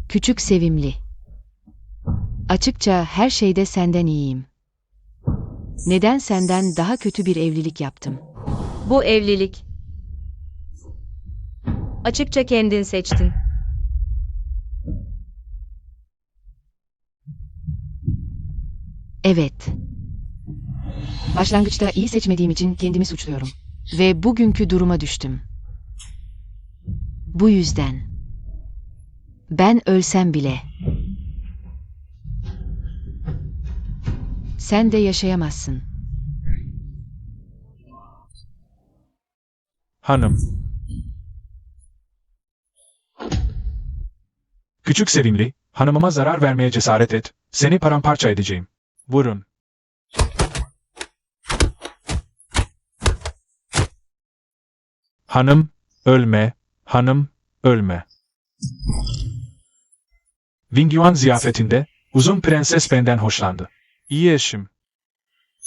Küçük sevimli. Açıkça her şeyde senden iyiyim. Neden senden daha kötü bir evlilik yaptım? Bu evlilik. Açıkça kendin seçtin. Evet. Başlangıçta iyi seçmediğim için kendimi suçluyorum. Ve bugünkü duruma düştüm. Bu yüzden. Ben ölsem bile. Sen de yaşayamazsın. Hanım. Küçük sevimli, hanımıma zarar vermeye cesaret et, seni paramparça edeceğim. Vurun. Hanım, ölme, hanım, ölme. Wingyuan ziyafetinde, uzun prenses benden hoşlandı. İyi eşim.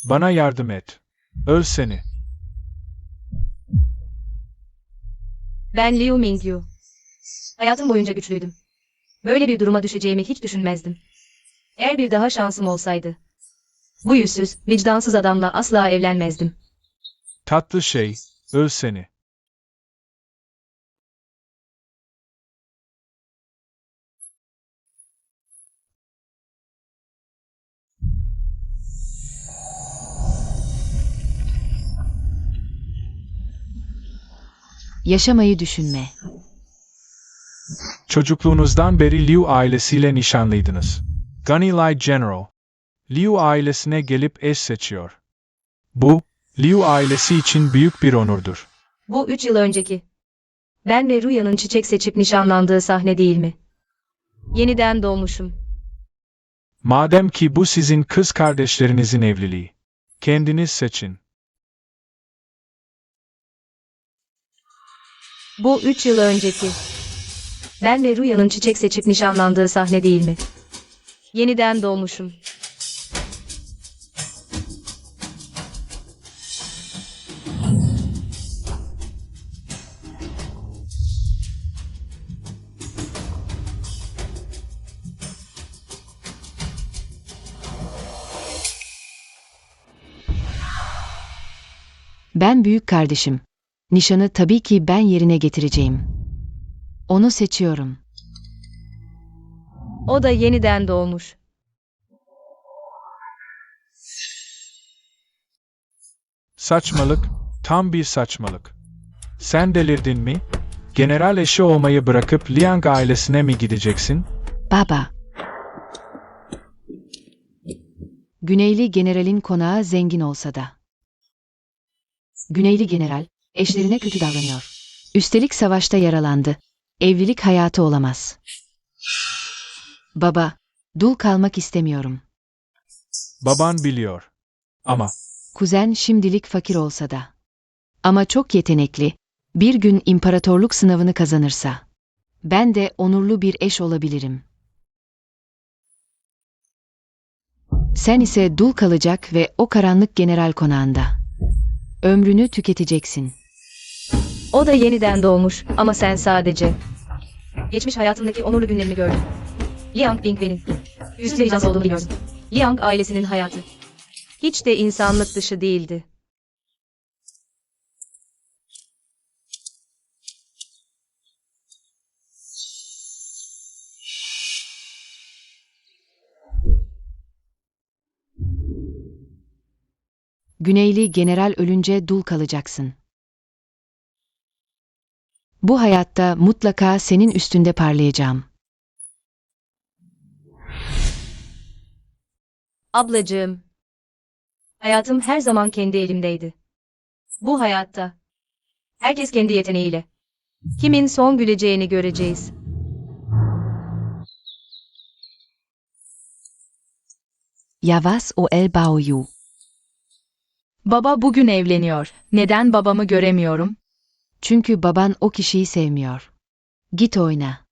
Bana yardım et. Öl seni. Ben Liu Mingyu. Hayatım boyunca güçlüydüm. Böyle bir duruma düşeceğimi hiç düşünmezdim. Eğer bir daha şansım olsaydı. Bu yüzsüz, vicdansız adamla asla evlenmezdim. Tatlı şey, öl seni. Yaşamayı düşünme. Çocukluğunuzdan beri Liu ailesiyle nişanlıydınız. Gunnilai General, Liu ailesine gelip eş seçiyor. Bu, Liu ailesi için büyük bir onurdur. Bu 3 yıl önceki. Ben ve Ruya'nın çiçek seçip nişanlandığı sahne değil mi? Yeniden doğmuşum. Madem ki bu sizin kız kardeşlerinizin evliliği, kendiniz seçin. Bu 3 yıl önceki. Ben ve Ruya'nın çiçek seçip nişanlandığı sahne değil mi? Yeniden doğmuşum. Ben büyük kardeşim. Nişanı tabii ki ben yerine getireceğim. Onu seçiyorum. O da yeniden doğmuş. Saçmalık, tam bir saçmalık. Sen delirdin mi? General eşi olmayı bırakıp Liang ailesine mi gideceksin? Baba. Güneyli generalin konağı zengin olsa da. Güneyli general, eşlerine kötü davranıyor. Üstelik savaşta yaralandı. Evlilik hayatı olamaz. Baba, dul kalmak istemiyorum. Baban biliyor. Ama Kuzen şimdilik fakir olsa da. Ama çok yetenekli. Bir gün imparatorluk sınavını kazanırsa. Ben de onurlu bir eş olabilirim. Sen ise dul kalacak ve o karanlık general konağında. Ömrünü tüketeceksin. O da yeniden doğmuş ama sen sadece. Geçmiş hayatımdaki onurlu günlerimi gördüm. Liang Bingwen'in üstün lisans olduğunu biliyorsun. Liang ailesinin hayatı. Hiç de insanlık dışı değildi. Güneyli general ölünce dul kalacaksın. Bu hayatta mutlaka senin üstünde parlayacağım. Ablacığım. Hayatım her zaman kendi elimdeydi. Bu hayatta. Herkes kendi yeteneğiyle. Kimin son güleceğini göreceğiz. Yavas o el Baoyu. Baba bugün evleniyor. Neden babamı göremiyorum? Çünkü baban o kişiyi sevmiyor. Git oyna.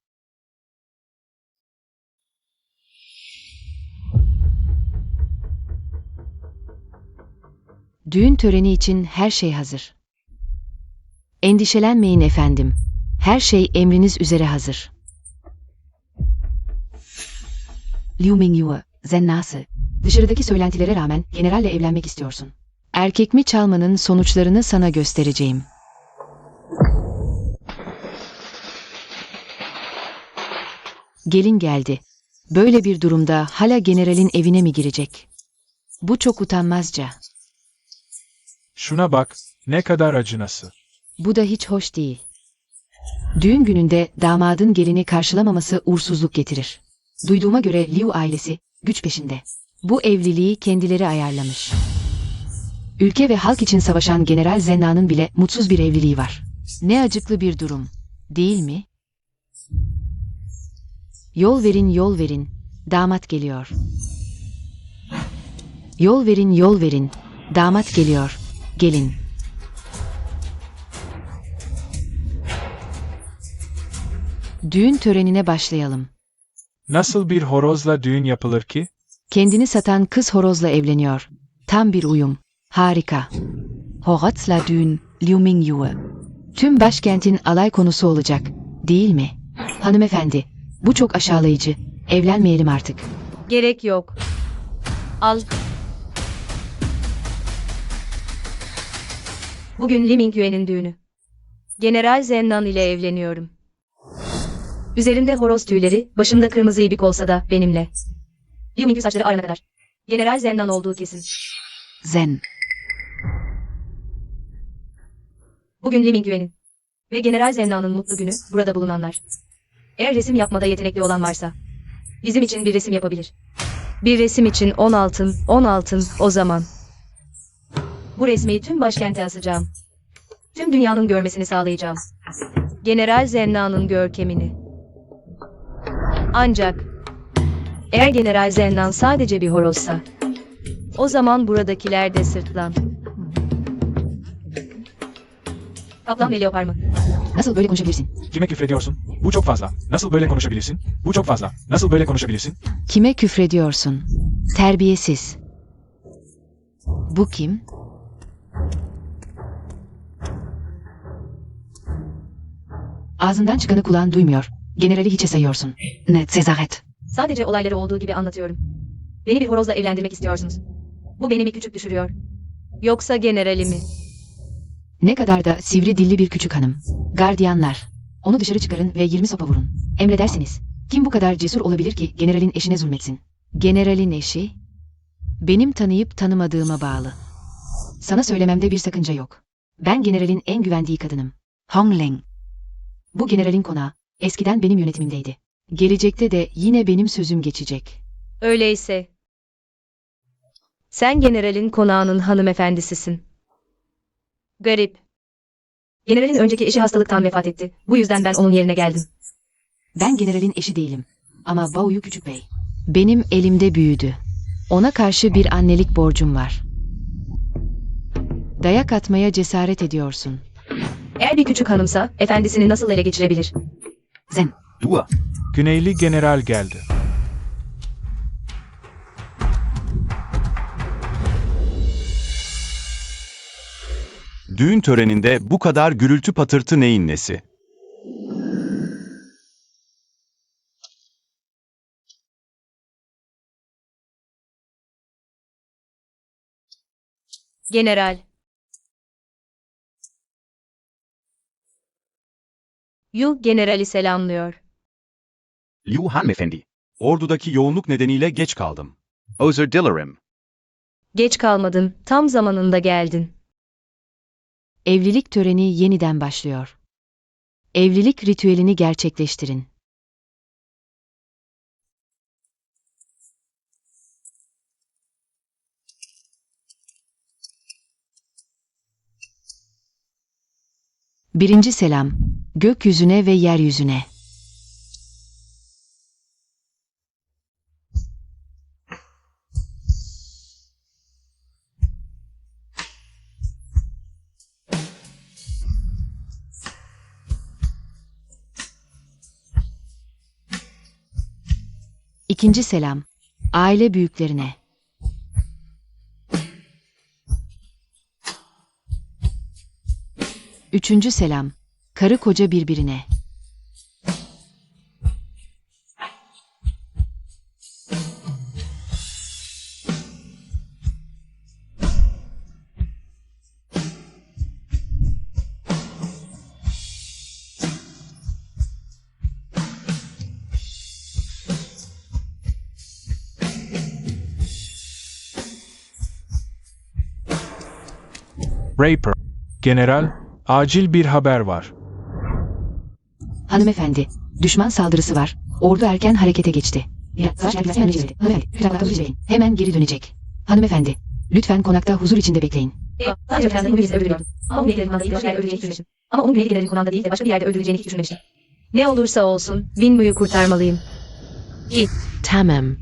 Düğün töreni için her şey hazır. Endişelenmeyin efendim. Her şey emriniz üzere hazır. Liu Mingyue, Zennası. Dışarıdaki söylentilere rağmen generalle evlenmek istiyorsun. Erkek mi çalmanın sonuçlarını sana göstereceğim. Gelin geldi. Böyle bir durumda hala generalin evine mi girecek? Bu çok utanmazca. Şuna bak, ne kadar acınası. Bu da hiç hoş değil. Düğün gününde damadın gelini karşılamaması uğursuzluk getirir. Duyduğuma göre Liu ailesi güç peşinde. Bu evliliği kendileri ayarlamış. Ülke ve halk için savaşan General Zenna'nın bile mutsuz bir evliliği var. Ne acıklı bir durum, değil mi? Yol verin, yol verin. Damat geliyor. Yol verin, yol verin. Damat geliyor. Gelin. Düğün törenine başlayalım. Nasıl bir horozla düğün yapılır ki? Kendini satan kız horozla evleniyor. Tam bir uyum. Harika. Horozla düğün, Liu Mingyue. Tüm başkentin alay konusu olacak, değil mi? Hanımefendi, bu çok aşağılayıcı. Evlenmeyelim artık. Gerek yok. Al. Bugün Li Mingyue'nin düğünü. General Zennan ile evleniyorum. Üzerimde horoz tüyleri, başımda kırmızı ibik olsa da benimle. Li Mingyue saçları ağrına kadar. General Zennan olduğu kesin. Zen. Bugün Li Mingyue'nin ve General Zenna'nın mutlu günü, burada bulunanlar. Eğer resim yapmada yetenekli olan varsa, bizim için bir resim yapabilir. Bir resim için 10 altın, 10 altın o zaman. Bu resmi tüm başkente asacağım. Tüm dünyanın görmesini sağlayacağım. General Zenna'nın görkemini. Ancak, eğer General Zennan sadece bir horozsa, o zaman buradakiler de sırtlan. Kaplan ve leopar mı? Nasıl böyle konuşabilirsin? Kime küfrediyorsun? Bu çok fazla. Nasıl böyle konuşabilirsin? Bu çok fazla. Nasıl böyle konuşabilirsin? Kime küfrediyorsun? Terbiyesiz. Bu kim? Ağzından çıkanı kulağın duymuyor. Generali hiçe sayıyorsun. Ne cesaret. Sadece olayları olduğu gibi anlatıyorum. Beni bir horozla evlendirmek istiyorsunuz. Bu beni mi küçük düşürüyor? Yoksa generali mi? Ne kadar da sivri dilli bir küçük hanım. Gardiyanlar. Onu dışarı çıkarın ve 20 sopa vurun. Emredersiniz. Kim bu kadar cesur olabilir ki generalin eşine zulmetsin? Generalin eşi? Benim tanıyıp tanımadığıma bağlı. Sana söylememde bir sakınca yok. Ben generalin en güvendiği kadınım. Hong Leng. Bu generalin konağı. Eskiden benim yönetimimdeydi. Gelecekte de yine benim sözüm geçecek. Öyleyse. Sen generalin konağının hanımefendisisin. Garip. Generalin önceki eşi hastalıktan vefat etti. Bu yüzden ben onun yerine geldim. Ben generalin eşi değilim. Ama Baoyu Küçük Bey. Benim elimde büyüdü. Ona karşı bir annelik borcum var. Dayak atmaya cesaret ediyorsun. Eğer bir küçük hanımsa, efendisini nasıl ele geçirebilir? Zen. Dua. Güneyli general geldi. Düğün töreninde bu kadar gürültü patırtı neyin nesi? General. Yu generali selamlıyor. Liu hanımefendi. Ordudaki yoğunluk nedeniyle geç kaldım. Özür dilerim. Geç kalmadın, tam zamanında geldin. Evlilik töreni yeniden başlıyor. Evlilik ritüelini gerçekleştirin. Birinci selam. Gökyüzüne ve yeryüzüne. İkinci selam. Aile büyüklerine. Üçüncü selam. Karı koca birbirine. Raper. General, acil bir haber var. Hanımefendi, düşman saldırısı var. Ordu erken harekete geçti. Hemen geri dönecek. Hanımefendi, lütfen konakta huzur içinde bekleyin. Sadece planında bunu bizde öldürüyordum. Ama onun güney limanında başka yerde öldüreceğini düşünmüştüm. Ama onun güney liderinin konağında değil de başka bir yerde öldürüleceğini hiç düşünmemiştim. Ne olursa olsun Winmu'yu kurtarmalıyım. Tamam.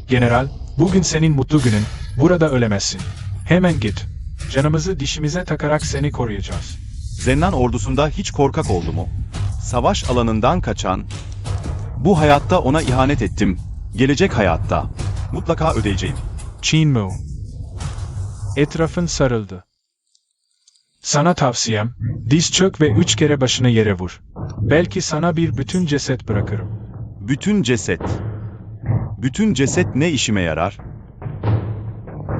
General, bugün senin mutlu günün. Burada ölemezsin. Hemen git. Canımızı dişimize takarak seni koruyacağız. Zennan ordusunda hiç korkak oldu mu? Savaş alanından kaçan, bu hayatta ona ihanet ettim. Gelecek hayatta mutlaka ödeyeceğim. Chinmu. Etrafın sarıldı. Sana tavsiyem, diz çök ve 3 kere başını yere vur. Belki sana bir bütün ceset bırakırım. Bütün ceset. Bütün ceset ne işime yarar?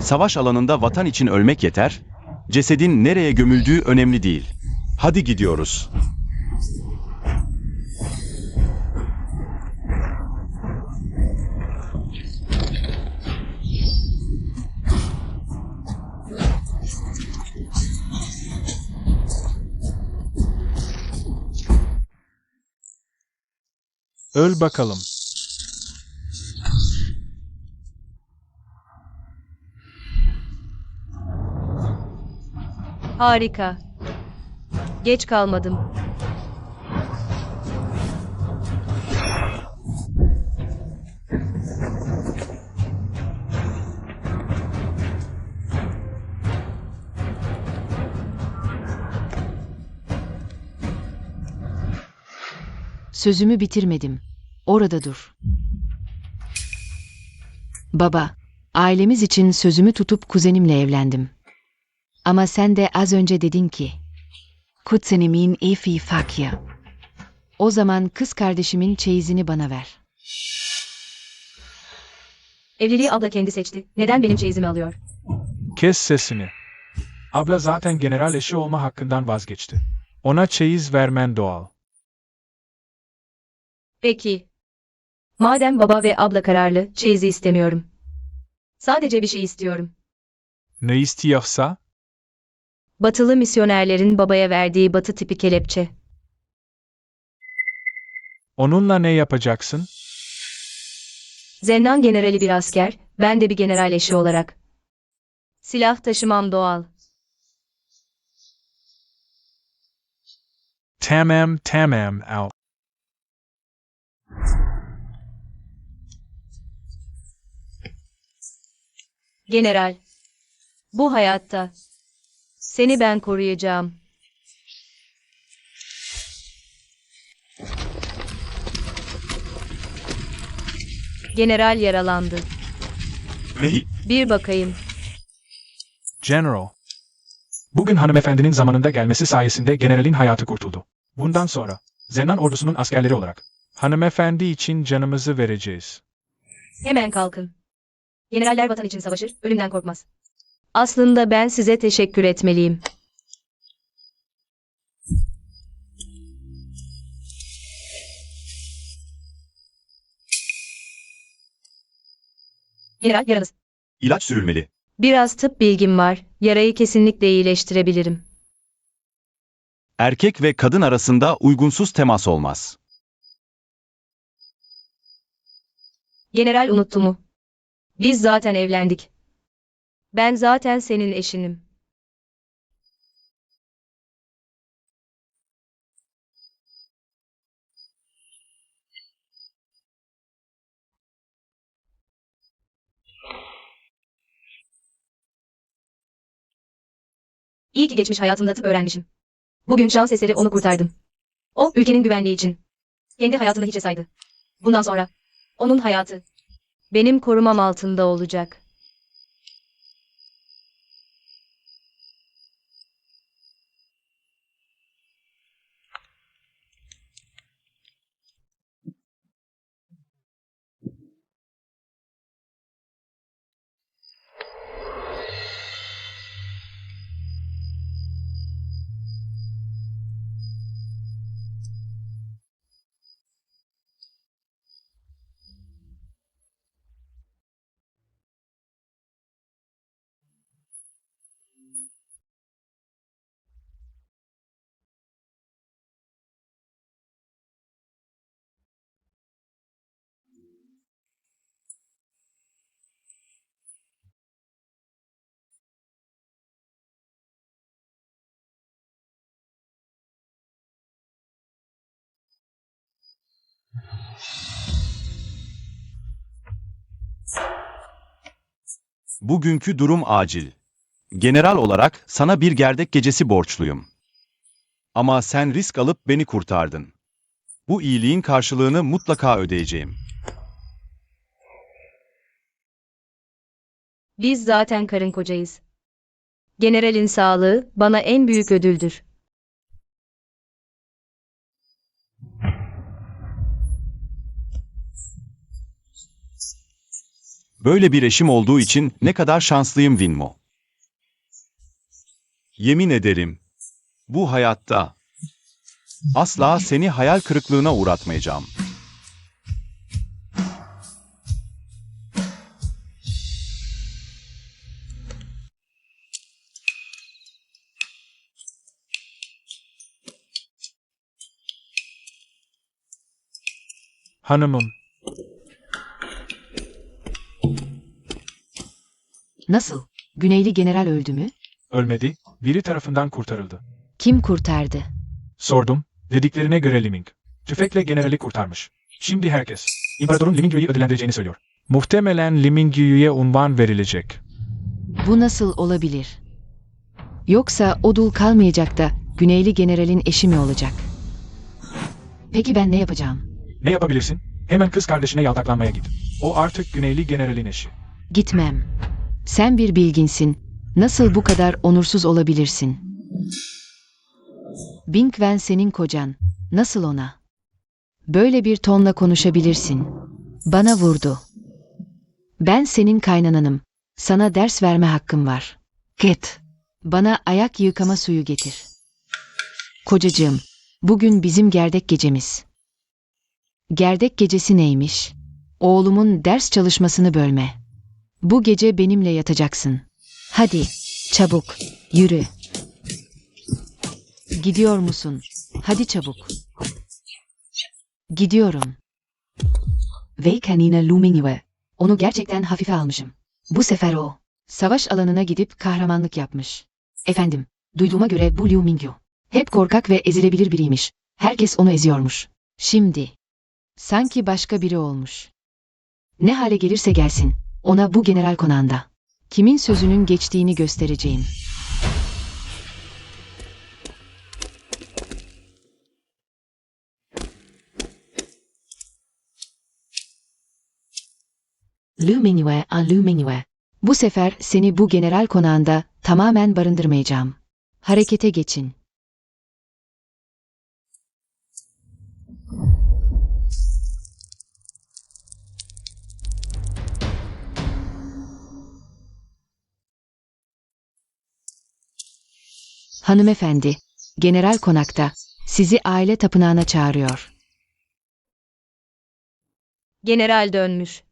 Savaş alanında vatan için ölmek yeter. Cesedin nereye gömüldüğü önemli değil. Hadi gidiyoruz. Öl bakalım. Harika. Geç kalmadım. Sözümü bitirmedim. Orada dur. Baba, ailemiz için sözümü tutup kuzenimle evlendim. Ama sen de az önce dedin ki, kuzenimin efi fakya. O zaman kız kardeşimin çeyizini bana ver. Evliliği abla kendi seçti. Neden benim çeyizimi alıyor? Kes sesini. Abla zaten general eşi olma hakkından vazgeçti. Ona çeyiz vermen doğal. Peki. Madem baba ve abla kararlı, çeyizi istemiyorum. Sadece bir şey istiyorum. Ne istiyorsa? Batılı misyonerlerin babaya verdiği batı tipi kelepçe. Onunla ne yapacaksın? Zendan generali bir asker, ben de bir general eşi olarak. Silah taşımam doğal. Tamam out. General. Bu hayatta. Seni ben koruyacağım. General yaralandı. Ne? Bir bakayım. General. Bugün hanımefendinin zamanında gelmesi sayesinde generalin hayatı kurtuldu. Bundan sonra, Zenan ordusunun askerleri olarak, hanımefendi için canımızı vereceğiz. Hemen kalkın. Generaller vatan için savaşır, ölümden korkmaz. Aslında ben size teşekkür etmeliyim. General yaranız. İlaç sürülmeli. Biraz tıp bilgim var. Yarayı kesinlikle iyileştirebilirim. Erkek ve kadın arasında uygunsuz temas olmaz. General unuttu mu? Biz zaten evlendik. Ben zaten senin eşinim. İyi ki geçmiş hayatımda tıp öğrenmişim. Bugün şans eseri onu kurtardım. O, ülkenin güvenliği için. Kendi hayatını hiçe saydı. Bundan sonra, onun hayatı, benim korumam altında olacak. Bugünkü durum acil. General olarak sana bir gerdek gecesi borçluyum. Ama sen risk alıp beni kurtardın. Bu iyiliğin karşılığını mutlaka ödeyeceğim. Biz zaten karın kocayız. Generalin sağlığı bana en büyük ödüldür. Böyle bir eşim olduğu için ne kadar şanslıyım Winmo. Yemin ederim, bu hayatta asla seni hayal kırıklığına uğratmayacağım. Hanımım, Nasıl? Güneyli general öldü mü? ölmedi, biri tarafından kurtarıldı. Kim kurtardı? Sordum, dediklerine göre Liming. Tüfekle generali kurtarmış. Şimdi herkes, İmparatorun Limingyu'yu ödüllendireceğini söylüyor. Muhtemelen Limingyu'ya unvan verilecek. Bu nasıl olabilir? Yoksa o dul kalmayacak da Güneyli generalin eşi mi olacak? Peki ben ne yapacağım? Ne yapabilirsin? Hemen kız kardeşine yaltaklanmaya git. O artık Güneyli generalin eşi. Gitmem. Sen bir bilginsin. Nasıl bu kadar onursuz olabilirsin? Bingwen senin kocan. Nasıl ona? Böyle bir tonla konuşabilirsin. Bana vurdu. Ben senin kaynananım. Sana ders verme hakkım var. Git. Bana ayak yıkama suyu getir. Kocacığım, bugün bizim gerdek gecemiz. Gerdek gecesi neymiş? Oğlumun ders çalışmasını bölme. Bu gece benimle yatacaksın. Hadi, çabuk, yürü. Gidiyor musun? Hadi çabuk. Gidiyorum. Ve kanina Lumingwe. Onu gerçekten hafife almışım. Bu sefer o, savaş alanına gidip kahramanlık yapmış. Efendim, duyduğuma göre bu Liu Mingyu hep korkak ve ezilebilir biriymiş. Herkes onu eziyormuş. Şimdi, sanki başka biri olmuş. Ne hale gelirse gelsin, ona bu general konağında kimin sözünün geçtiğini göstereceğim. Liu Mingwe, Liu Mingwe. Bu sefer seni bu general konağında tamamen barındırmayacağım. Harekete geçin. Hanımefendi, general konakta sizi aile tapınağına çağırıyor. General dönmüş.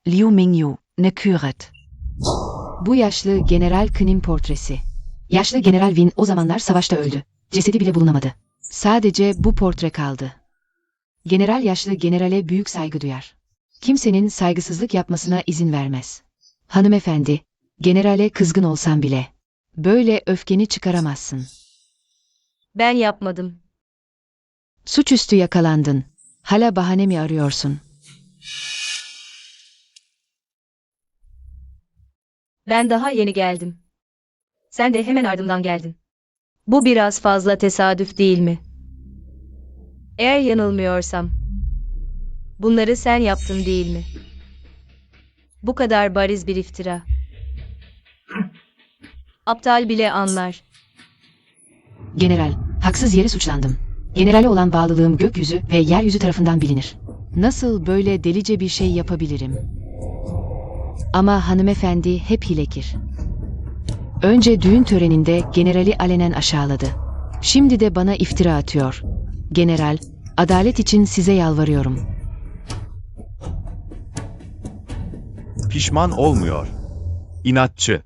Liu Mingyu, ne küret. Bu yaşlı General Qin'in portresi. Yaşlı General Win o zamanlar savaşta öldü. Cesedi bile bulunamadı. Sadece bu portre kaldı. General yaşlı generale büyük saygı duyar. Kimsenin saygısızlık yapmasına izin vermez. Hanımefendi, generale kızgın olsan bile böyle öfkeni çıkaramazsın. Ben yapmadım. Suçüstü yakalandın. Hala bahane mi arıyorsun? Ben daha yeni geldim. Sen de hemen ardımdan geldin. Bu biraz fazla tesadüf değil mi? Eğer yanılmıyorsam, bunları sen yaptın değil mi? Bu kadar bariz bir iftira. Aptal bile anlar. General, haksız yere suçlandım. Generale olan bağlılığım gökyüzü ve yeryüzü tarafından bilinir. Nasıl böyle delice bir şey yapabilirim? Ama hanımefendi hep hilekir. Önce düğün töreninde generali alenen aşağıladı. Şimdi de bana iftira atıyor. General, adalet için size yalvarıyorum. Pişman olmuyor. İnatçı.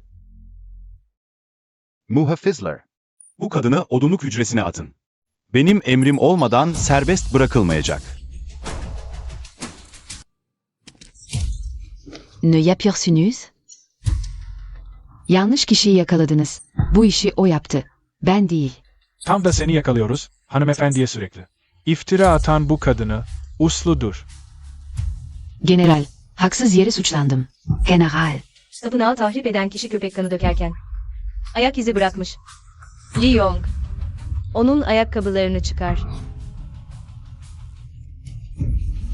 Muhafızlar. Bu kadını odunluk hücresine atın. Benim emrim olmadan serbest bırakılmayacak. Ne yapıyorsunuz? Yanlış kişiyi yakaladınız. Bu işi o yaptı. Ben değil. Tam da seni yakalıyoruz, hanımefendiye sürekli. İftira atan bu kadını, usludur. General, haksız yere suçlandım. General. Tapınağı tahrip eden kişi köpek kanı dökerken ayak izi bırakmış. Li Yong. Onun ayakkabılarını çıkar.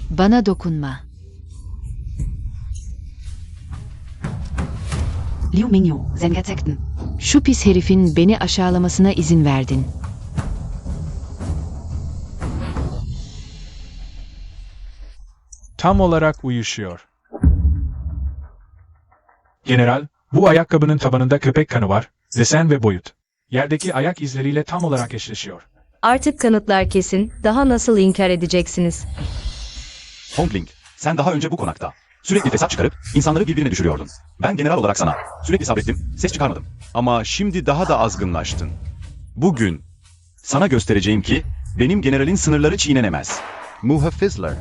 Bana dokunma. Liu Mingyu, sen gerçekten. Şu pis herifin beni aşağılamasına izin verdin. Tam olarak uyuşuyor. General, bu ayakkabının tabanında köpek kanı var, desen ve boyut. Yerdeki ayak izleriyle tam olarak eşleşiyor. Artık kanıtlar kesin. Daha nasıl inkar edeceksiniz? Hongling, sen daha önce bu konakta sürekli fesat çıkarıp insanları birbirine düşürüyordun. Ben general olarak sana sürekli sabrettim, ses çıkarmadım. Ama şimdi daha da azgınlaştın. Bugün sana göstereceğim ki benim generalin sınırları çiğnenemez. Muhafizler.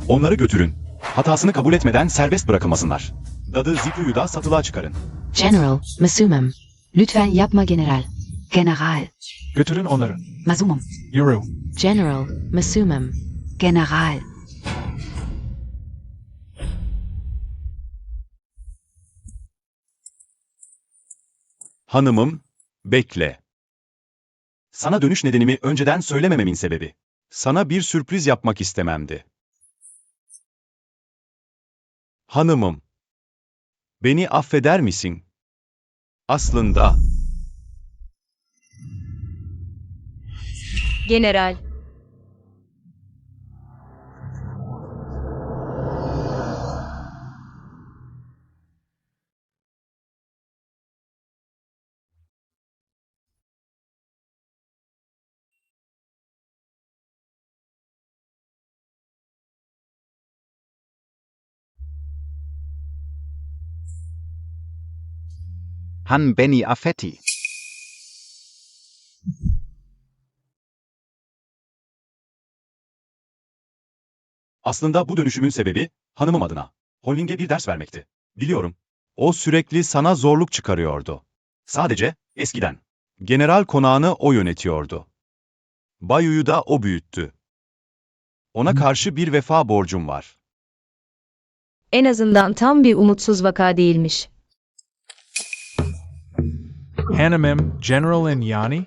Onları götürün. Hatasını kabul etmeden serbest bırakılmasınlar. Dadı Zipu'yu da satılığa çıkarın. General, Masumum. Lütfen yapma general. General. Götürün onları. Masumum. Yürü. General, Masumum. General. Hanımım, bekle. Sana dönüş nedenimi önceden söylemememin sebebi. Sana bir sürpriz yapmak istememdi. Hanımım, beni affeder misin? Aslında General. Han Benny Affetti. aslında bu dönüşümün sebebi hanımım adına. Holding'e bir ders vermekti. Biliyorum. O sürekli sana zorluk çıkarıyordu. Sadece eskiden. General konağını o yönetiyordu. Bayu'yu da o büyüttü. Ona karşı bir vefa borcum var. En azından tam bir umutsuz vaka değilmiş. Hanımım, General Yani?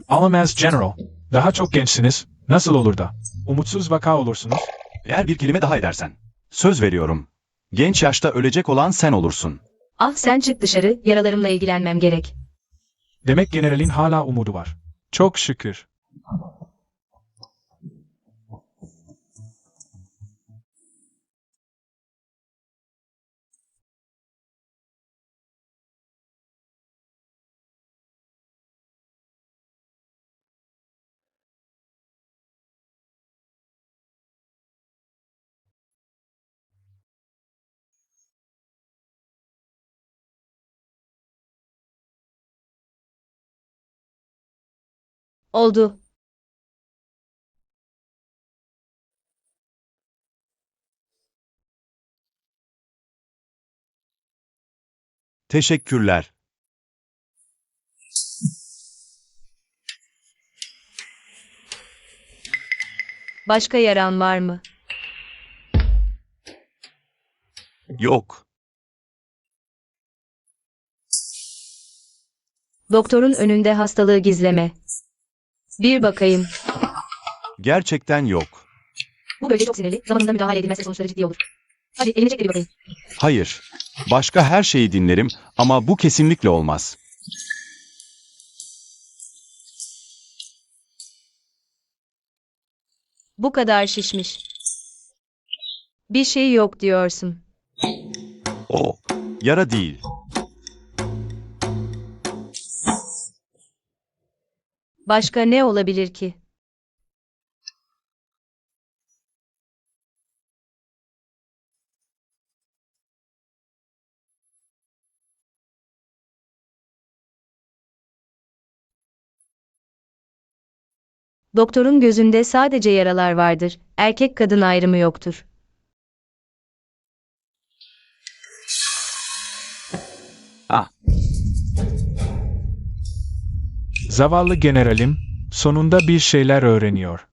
Alamaz General. Daha çok gençsiniz, nasıl olur da? Umutsuz vaka olursunuz. Eğer bir kelime daha edersen. Söz veriyorum. Genç yaşta ölecek olan sen olursun. Ah sen çık dışarı, yaralarımla ilgilenmem gerek. Demek generalin hala umudu var. Çok şükür. Oldu. Teşekkürler. Başka yaran var mı? Yok. Doktorun önünde hastalığı gizleme. Bir bakayım. Gerçekten yok. Bu bölge çok sinirli. Zamanında müdahale edilmezse sonuçları ciddi olur. Hadi elini çek de bir bakayım. Hayır. Başka her şeyi dinlerim ama bu kesinlikle olmaz. Bu kadar şişmiş. Bir şey yok diyorsun. O yara değil. Başka ne olabilir ki? Doktorun gözünde sadece yaralar vardır. Erkek kadın ayrımı yoktur. Zavallı generalim, sonunda bir şeyler öğreniyor.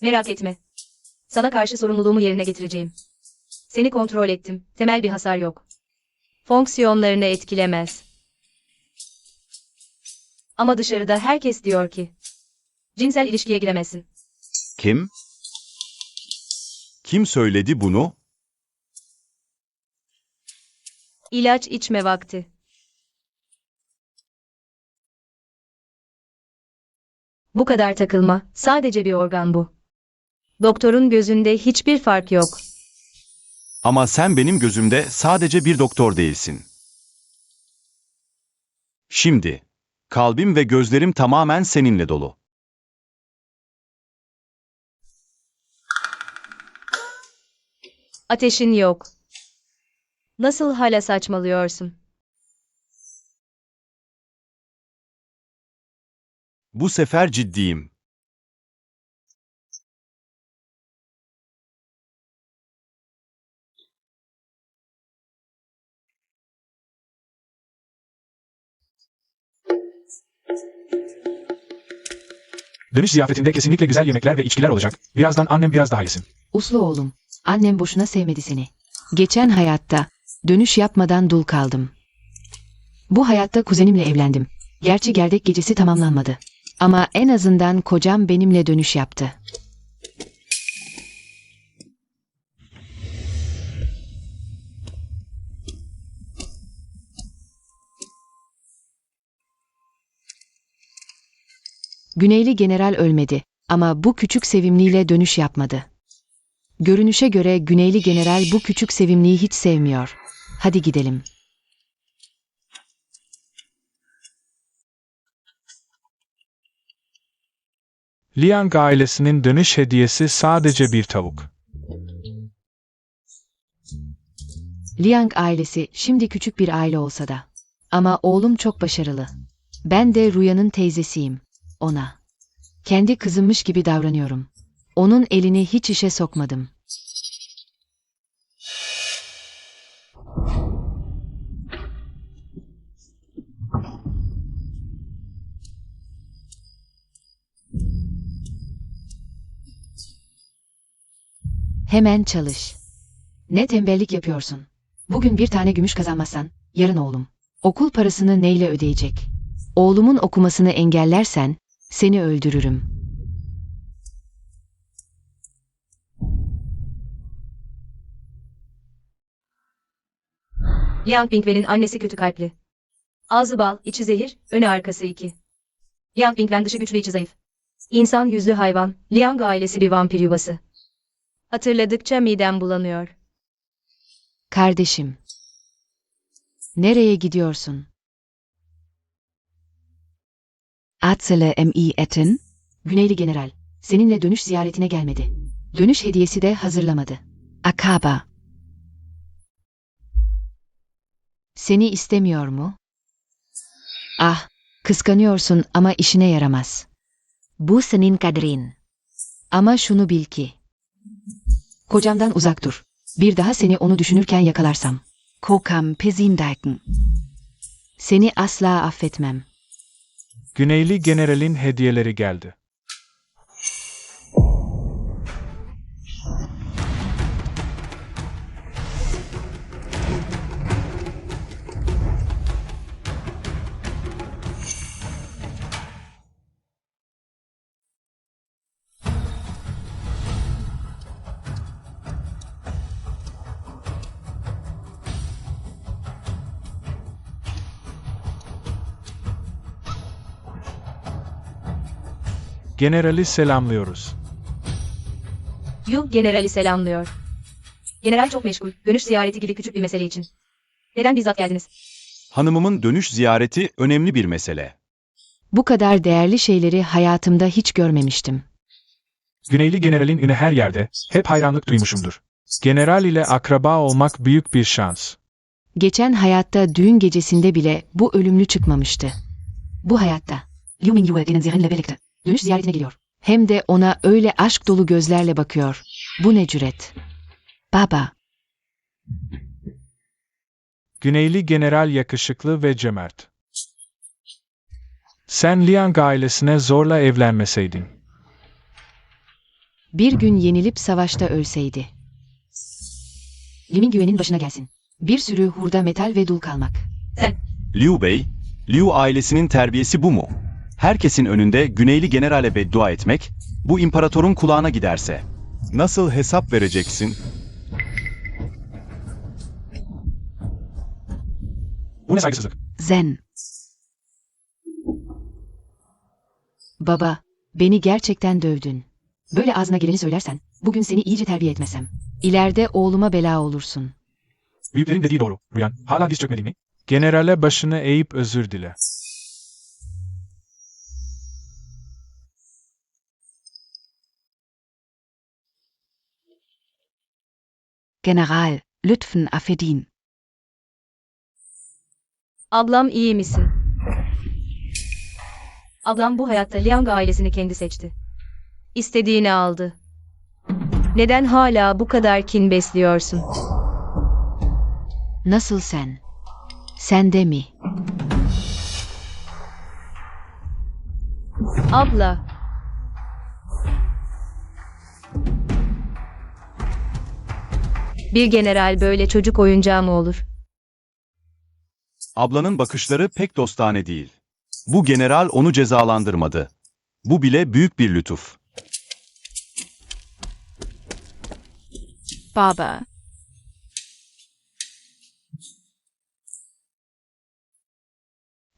Merak etme. Sana karşı sorumluluğumu yerine getireceğim. Seni kontrol ettim. Temel bir hasar yok. Fonksiyonlarını etkilemez. Ama dışarıda herkes diyor ki cinsel ilişkiye giremezsin. Kim? Kim söyledi bunu? İlaç içme vakti. Bu kadar takılma. Sadece bir organ bu. Doktorun gözünde hiçbir fark yok. Ama sen benim gözümde sadece bir doktor değilsin. Şimdi, kalbim ve gözlerim tamamen seninle dolu. Ateşin yok. Nasıl hala saçmalıyorsun? Bu sefer ciddiyim. Dönüş ziyafetinde kesinlikle güzel yemekler ve içkiler olacak. Birazdan annem biraz daha yesin. Uslu oğlum. Annem boşuna sevmedi seni. Geçen hayatta dönüş yapmadan dul kaldım. Bu hayatta kuzenimle evlendim. Gerçi gerdek gecesi tamamlanmadı. Ama en azından kocam benimle dönüş yaptı. Güneyli general ölmedi ama bu küçük sevimliyle dönüş yapmadı. Görünüşe göre Güneyli general bu küçük sevimliyi hiç sevmiyor. Hadi gidelim. Liang ailesinin dönüş hediyesi sadece bir tavuk. Liang ailesi şimdi küçük bir aile olsa da. Ama oğlum çok başarılı. Ben de Rüya'nın teyzesiyim. Ona. Kendi kızımmış gibi davranıyorum. Onun elini hiç işe sokmadım. Hemen çalış. Ne tembellik yapıyorsun? Bugün bir tane gümüş kazanmazsan, yarın oğlum. Okul parasını neyle ödeyecek? Oğlumun okumasını engellersen, seni öldürürüm. Liang Bingwen'in annesi kötü kalpli. Ağzı bal, içi zehir, önü arkası iki. Liang Bingwen dışı güçlü içi zayıf. İnsan yüzlü hayvan, Liang ailesi bir vampir yuvası. Hatırladıkça midem bulanıyor. Kardeşim. Nereye gidiyorsun? Atsele mi etin? Güneyli general, seninle dönüş ziyaretine gelmedi. Dönüş hediyesi de hazırlamadı. Akaba. Seni istemiyor mu? Ah, kıskanıyorsun ama işine yaramaz. Bu senin kaderin. Ama şunu bil ki. Kocamdan uzak dur. Bir daha seni onu düşünürken yakalarsam. Kokam peşindeyken. Seni asla affetmem. Güneyli generalin hediyeleri geldi. Generali selamlıyoruz. Yu generali selamlıyor. General çok meşgul, dönüş ziyareti gibi küçük bir mesele için. Neden bizzat geldiniz? Hanımımın dönüş ziyareti önemli bir mesele. Bu kadar değerli şeyleri hayatımda hiç görmemiştim. Güneyli generalin ünü her yerde, hep hayranlık duymuşumdur. General ile akraba olmak büyük bir şans. Geçen hayatta düğün gecesinde bile bu ölümlü çıkmamıştı. Bu hayatta Liu Mingyue denen zihinle birlikte dönüş ziyaretine geliyor. Hem de ona öyle aşk dolu gözlerle bakıyor. Bu ne cüret. Baba. Güneyli general yakışıklı ve cömert. Sen Liang ailesine zorla evlenmeseydin. Bir gün yenilip savaşta ölseydi. Limin güvenin başına gelsin. Bir sürü hurda metal ve dul kalmak. Liu Bey, Liu ailesinin terbiyesi bu mu? Herkesin önünde Güneyli generale beddua etmek, bu imparatorun kulağına giderse. Nasıl hesap vereceksin? Bu ne saygısızlık? Zen. Baba, beni gerçekten dövdün. Böyle ağzına geleni söylersen, bugün seni iyice terbiye etmesem. İleride oğluma bela olursun. Büyüklerin dediği doğru. Rüyan, hala diz çökmedin mi? Generale başını eğip özür dile. General, lütfen affedin. Ablam iyi misin? Ablam bu hayatta Liang ailesini kendi seçti. İstediğini aldı. Neden hala bu kadar kin besliyorsun? Nasıl sen? Sen de mi? Abla. Bir general böyle çocuk oyuncağı mı olur? Ablanın bakışları pek dostane değil. Bu general onu cezalandırmadı. Bu bile büyük bir lütuf. Baba.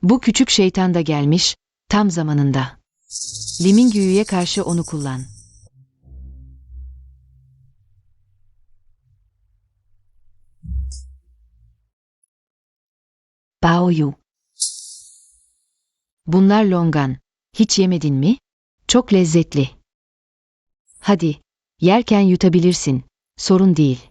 Bu küçük şeytan da gelmiş, tam zamanında. Limingü'ye karşı onu kullan. Baoyu. Bunlar longan. Hiç yemedin mi? Çok lezzetli. Hadi, yerken yutabilirsin. Sorun değil.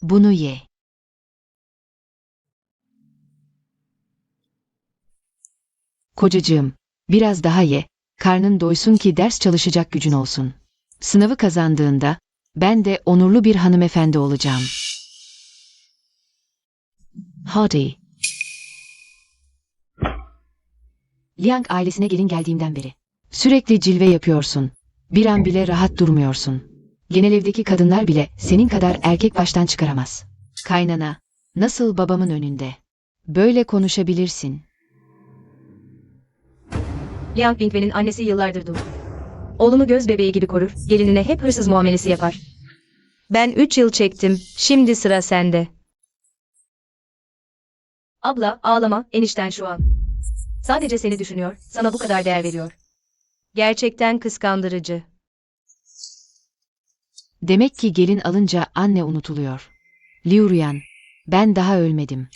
Bunu ye. Kocacığım, biraz daha ye. Karnın doysun ki ders çalışacak gücün olsun. Sınavı kazandığında, ben de onurlu bir hanımefendi olacağım. Hadi. Liang ailesine gelin geldiğimden beri. Sürekli cilve yapıyorsun. Bir an bile rahat durmuyorsun. Genel evdeki kadınlar bile senin kadar erkek baştan çıkaramaz. Kaynana, nasıl babamın önünde? Böyle konuşabilirsin. Liang Bingwen'in annesi yıllardır dul. Oğlumu göz bebeği gibi korur, gelinine hep hırsız muamelesi yapar. Ben 3 yıl çektim, şimdi sıra sende. Abla, ağlama, enişten şu an. Sadece seni düşünüyor, sana bu kadar değer veriyor. Gerçekten kıskandırıcı. Demek ki gelin alınca anne unutuluyor. Liu Ruyan, ben daha ölmedim.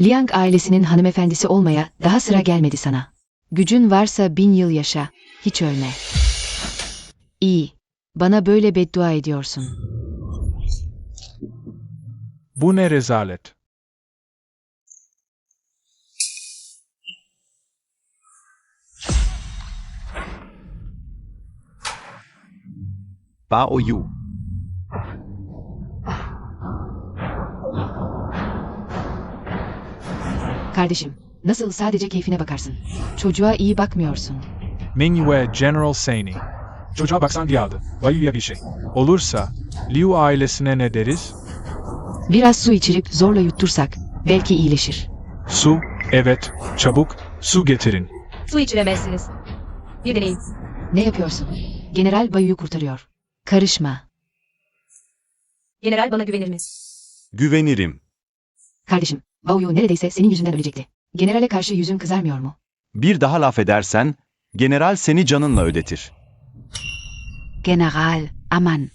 Liang ailesinin hanımefendisi olmaya daha sıra gelmedi sana. Gücün varsa 1000 yıl yaşa, hiç ölme. İyi, bana böyle beddua ediyorsun. Bu ne rezalet? Baoyu. Kardeşim, nasıl sadece keyfine bakarsın? Çocuğa iyi bakmıyorsun. Mingyue General Saini. Çocuğa baksan diye aldı. Bayuya bir şey. Olursa, Liu ailesine ne deriz? Biraz su içirip zorla yuttursak, belki iyileşir. Su, evet, çabuk, su getirin. Su içiremezsiniz. Bir deneyin. Ne yapıyorsun? General Bayu'yu kurtarıyor. Karışma. General bana güvenir mi? Güvenirim. Kardeşim, Baoyu neredeyse senin yüzünden ölecekti. Generale karşı yüzün kızarmıyor mu? Bir daha laf edersen, general seni canınla ödetir. General, aman.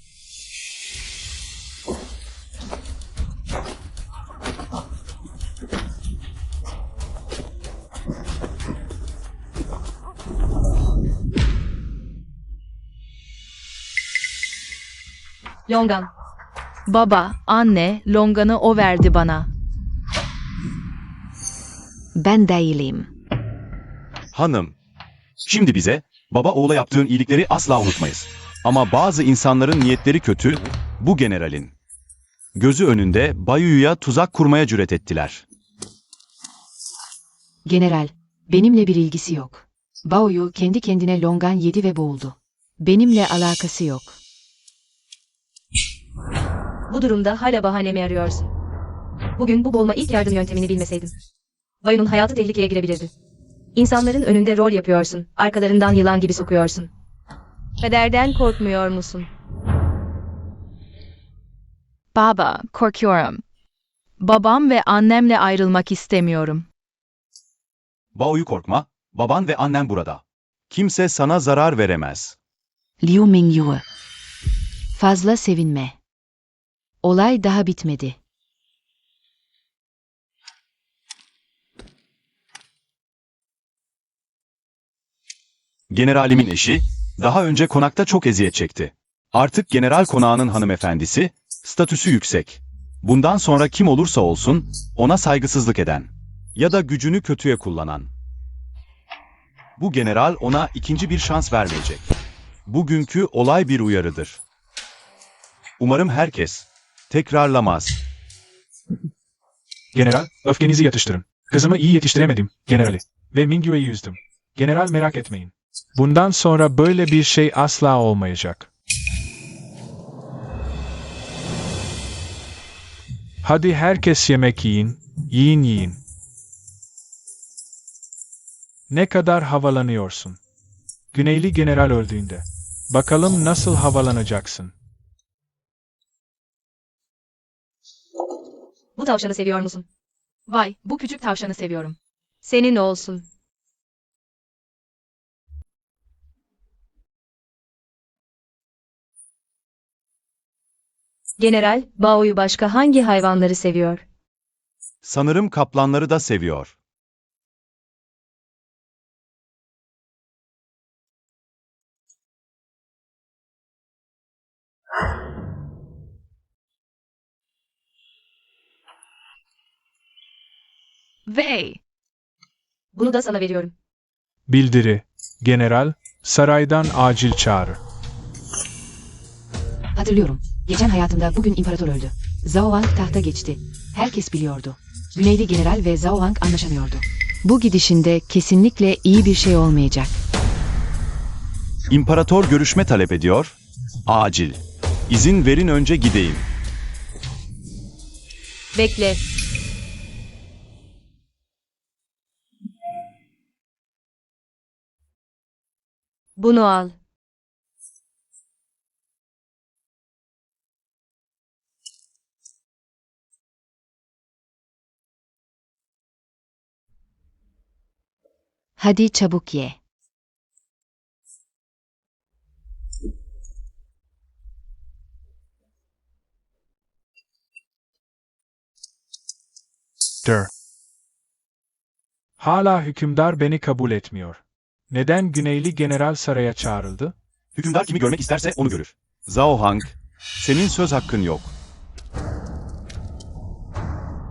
Longan. Baba, anne, longanı o verdi bana. Ben değilim. Hanım, şimdi bize, baba oğula yaptığın iyilikleri asla unutmayız. Ama bazı insanların niyetleri kötü, bu generalin. Gözü önünde Bayu'ya tuzak kurmaya cüret ettiler. General, benimle bir ilgisi yok. Bao'yu kendi kendine longan yedi ve boğuldu. Benimle alakası yok. Bu durumda hala bahane mi arıyorsun? Bugün bu boğulma ilk yardım yöntemini bilmeseydin. Bayu'nun hayatı tehlikeye girebilirdi. İnsanların önünde rol yapıyorsun. Arkalarından yılan gibi sokuyorsun. Kaderden korkmuyor musun? Baba, korkuyorum. Babam ve annemle ayrılmak istemiyorum. Bao'yu korkma, baban ve annen burada. Kimse sana zarar veremez. Liu Mingyue. Fazla sevinme. Olay daha bitmedi. Generalimin eşi, daha önce konakta çok eziyet çekti. Artık general konağının hanımefendisi, statüsü yüksek. Bundan sonra kim olursa olsun, ona saygısızlık eden ya da gücünü kötüye kullanan. Bu general ona ikinci bir şans vermeyecek. Bugünkü olay bir uyarıdır. Umarım herkes tekrarlamaz. General, öfkenizi yatıştırın. Kızımı iyi yetiştiremedim, generali. Ve Mingyue'yi üzdüm. General merak etmeyin. Bundan sonra böyle bir şey asla olmayacak. Hadi herkes yemek yiyin, yiyin. Ne kadar havalanıyorsun. Güneyli general öldüğünde. Bakalım nasıl havalanacaksın. Bu tavşanı seviyor musun? Vay, bu küçük tavşanı seviyorum. Senin olsun. General, Bao'yu başka hangi hayvanları seviyor? Sanırım kaplanları da seviyor. Ve Bunu da sana veriyorum. Bildiri. General, saraydan acil çağrı. Hatırlıyorum. Geçen hayatımda bugün imparator öldü. Zhao Wang tahta geçti. Herkes biliyordu. Güneyli general ve Zhao Wang anlaşamıyordu. Bu gidişinde kesinlikle iyi bir şey olmayacak. İmparator görüşme talep ediyor. Acil. İzin verin önce gideyim. Bekle. Bunu al. Hadi çabuk ye. Hala hükümdar beni kabul etmiyor. Neden Güneyli general saraya çağrıldı? Hükümdar kimi görmek isterse onu görür. Zhao Hang, senin söz hakkın yok.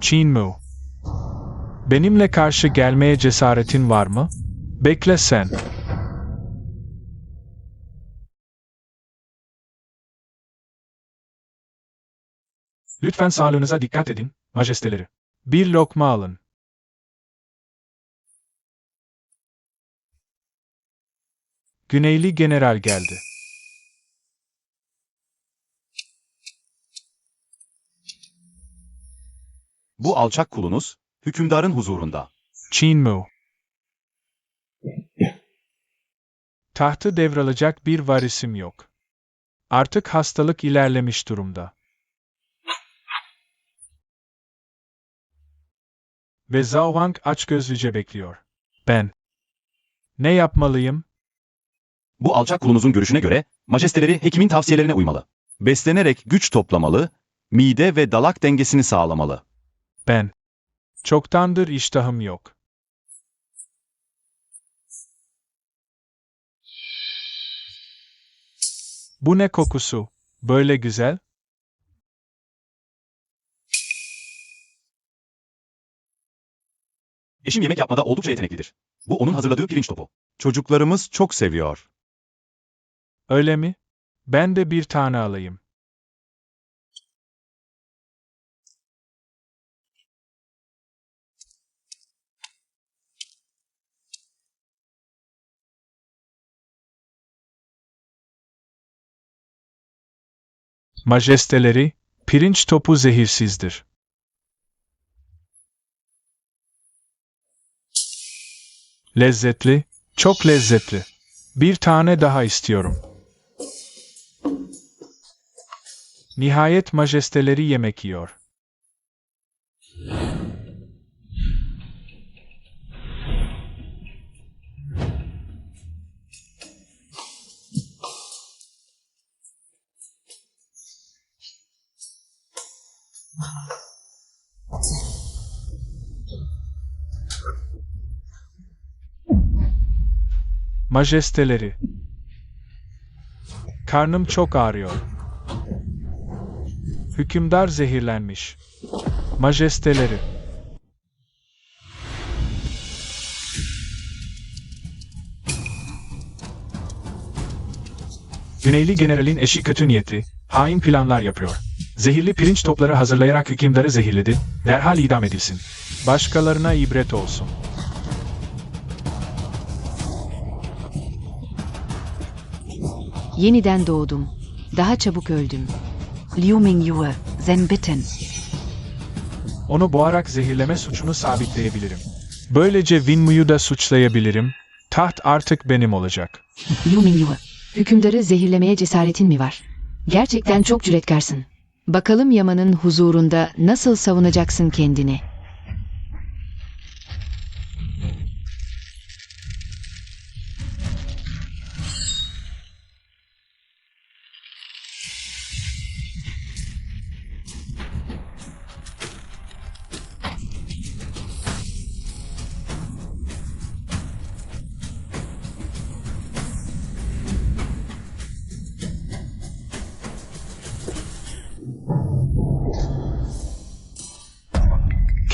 Qin Mu. Benimle karşı gelmeye cesaretin var mı? Bekle sen. Lütfen sağlığınıza dikkat edin, majesteleri. Bir lokma alın. Güneyli general geldi. Bu alçak kulunuz, hükümdarın huzurunda. Qin Mu. Tahtı devralacak bir varisim yok. Artık hastalık ilerlemiş durumda. Ve Zhao Wang açgözlüce bekliyor. Ben. Ne yapmalıyım? Bu alçak kulunuzun görüşüne göre, majesteleri hekimin tavsiyelerine uymalı. Beslenerek güç toplamalı, mide ve dalak dengesini sağlamalı. Ben. Çoktandır iştahım yok. Bu ne kokusu? Böyle güzel. Eşim yemek yapmada oldukça yeteneklidir. Bu onun hazırladığı pirinç topu. Çocuklarımız çok seviyor. Öyle mi? Ben de bir tane alayım. Majesteleri, pirinç topu zehirsizdir. Lezzetli, çok lezzetli. Bir tane daha istiyorum. Nihayet majesteleri yemek yiyor. Majesteleri. Karnım çok ağrıyor. Hükümdar zehirlenmiş. Majesteleri. Güneyli generalin eşi kötü niyetli, hain planlar yapıyor. Zehirli pirinç topları hazırlayarak hükümdarı zehirledi, derhal idam edilsin. Başkalarına ibret olsun. Yeniden doğdum. Daha çabuk öldüm. Liu Mingyue, sen bitten. Onu boğarak zehirleme suçunu sabitleyebilirim. Böylece Winmu'yu da suçlayabilirim. Taht artık benim olacak. Liu Mingyue, hükümdarı zehirlemeye cesaretin mi var? Gerçekten çok cüretkarsın. Bakalım Yaman'ın huzurunda nasıl savunacaksın kendini?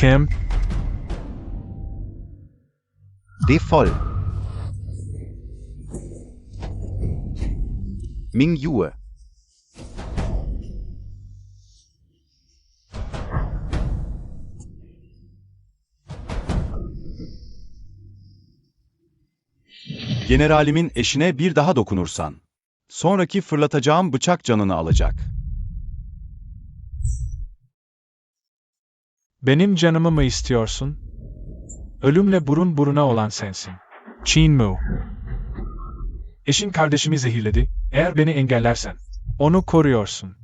Kim? Defol. Mingyue. Generalimin eşine bir daha dokunursan, sonraki fırlatacağım bıçak canını alacak. Benim canımı mı istiyorsun? Ölümle burun buruna olan sensin. Qin Mu. Eşin kardeşimi zehirledi, eğer beni engellersen, onu koruyorsun.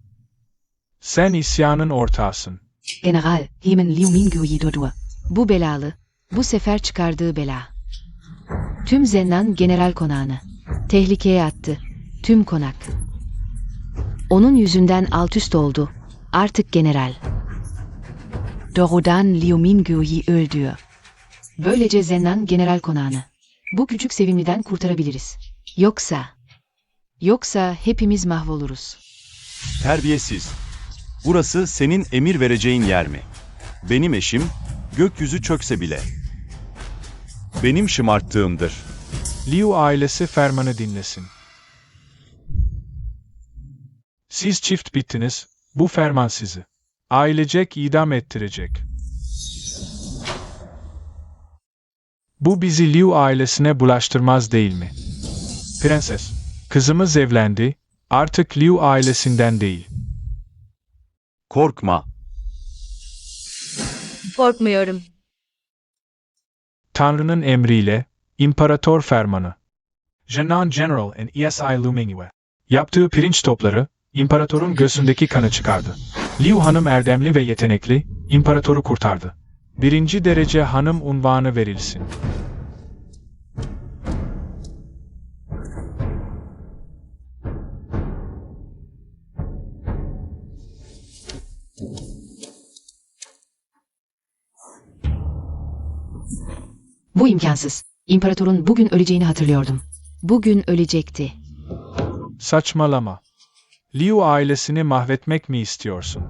Sen isyanın ortağısın. General, hemen Liu Mingyue'yi durdur. Bu belalı, bu sefer çıkardığı bela. Tüm Zennan general konağını tehlikeye attı. Tüm konak. Onun yüzünden alt üst oldu. Artık general. Doğrudan Liu Mingyue'yi öldürüyor. Böylece Zennan general konağını bu küçük sevimliden kurtarabiliriz. Yoksa hepimiz mahvoluruz. Terbiyesiz. Burası senin emir vereceğin yer mi? Benim eşim, gökyüzü çökse bile. Benim şımarttığımdır. Liu ailesi fermanı dinlesin. Siz çift bittiniz, bu ferman sizi ailecek idam ettirecek. Bu bizi Liu ailesine bulaştırmaz değil mi? Prenses, kızımız evlendi, artık Liu ailesinden değil. Korkma. Korkmuyorum. Tanrı'nın emriyle, İmparator fermanı. Jenan General and ESI Liu Mingyue. Yaptığı pirinç topları, İmparatorun göğsündeki kanı çıkardı. Liu hanım erdemli ve yetenekli, İmparatoru kurtardı. 1. derece hanım unvanı verilsin. Bu imkansız. İmparatorun bugün öleceğini hatırlıyordum. Bugün ölecekti. Saçmalama. Liu ailesini mahvetmek mi istiyorsun?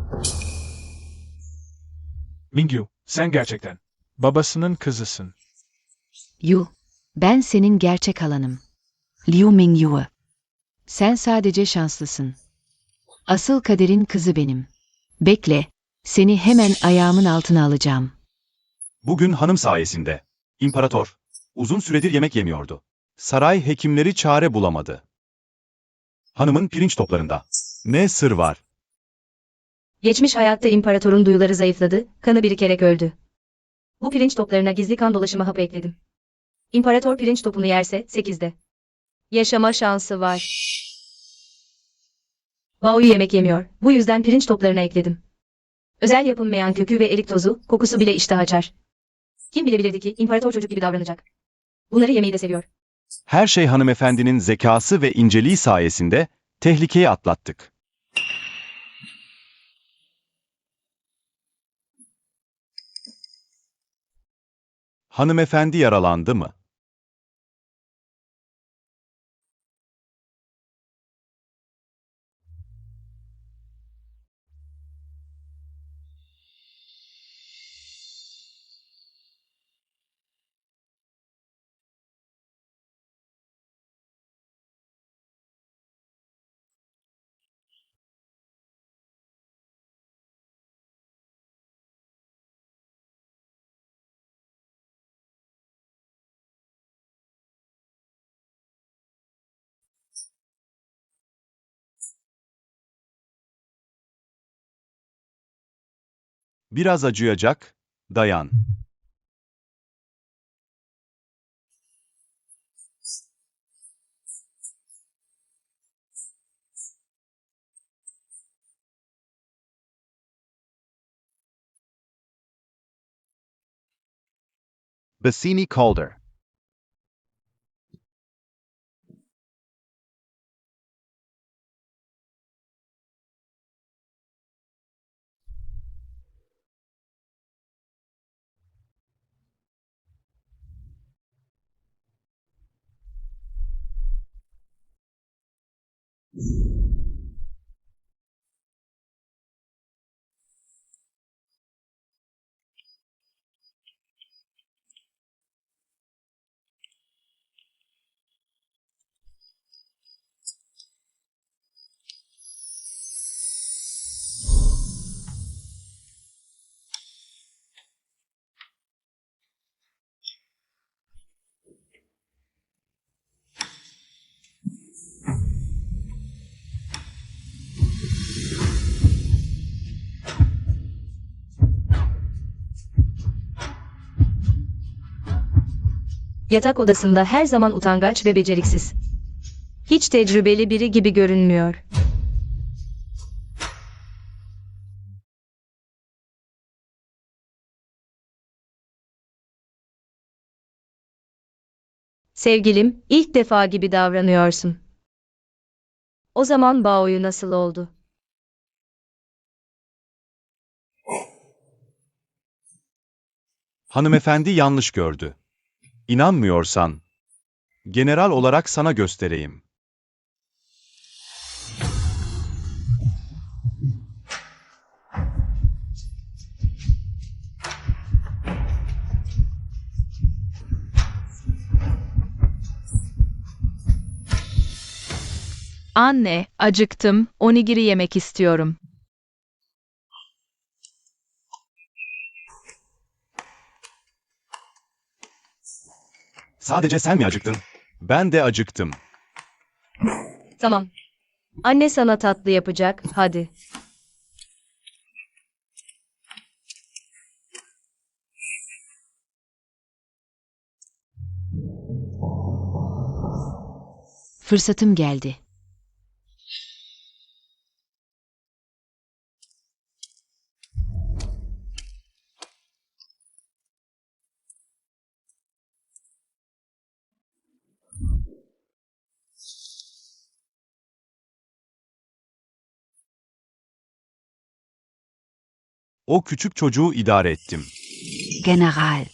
Mingyu, sen gerçekten Babasının kızısın. Yu, ben senin gerçek halanım. Liu Mingyue. Sen sadece şanslısın. Asıl kaderin kızı benim. Bekle, seni hemen ayağımın altına alacağım. Bugün hanım sayesinde. İmparator, uzun süredir yemek yemiyordu. Saray hekimleri çare bulamadı. Hanımın pirinç toplarında. Ne sır var? Geçmiş hayatta imparatorun duyuları zayıfladı, kanı birikerek öldü. Bu pirinç toplarına gizli kan dolaşımı hapı ekledim. İmparator pirinç topunu yerse 8'de. Yaşama şansı var. Baoyu yemek yemiyor, bu yüzden pirinç toplarına ekledim. Özel yapılmayan kökü ve erik tozu, kokusu bile iştah açar. Kim bilebilirdi ki imparator çocuk gibi davranacak. Bunları yemeyi de seviyor. Her şey hanımefendinin zekası ve inceliği sayesinde tehlikeyi atlattık. Hanımefendi yaralandı mı? Biraz acıyacak, dayan. Bassini Calder. Yatak odasında her zaman utangaç ve beceriksiz. Hiç tecrübeli biri gibi görünmüyor. Sevgilim, ilk defa gibi davranıyorsun. O zaman Bao'yu nasıl oldu? Hanımefendi yanlış gördü. İnanmıyorsan, general olarak sana göstereyim. Anne, acıktım, onigiri yemek istiyorum. Sadece sen mi acıktın? Ben de acıktım. Tamam. Anne sana tatlı yapacak, hadi. Fırsatım geldi. O küçük çocuğu idare ettim. General.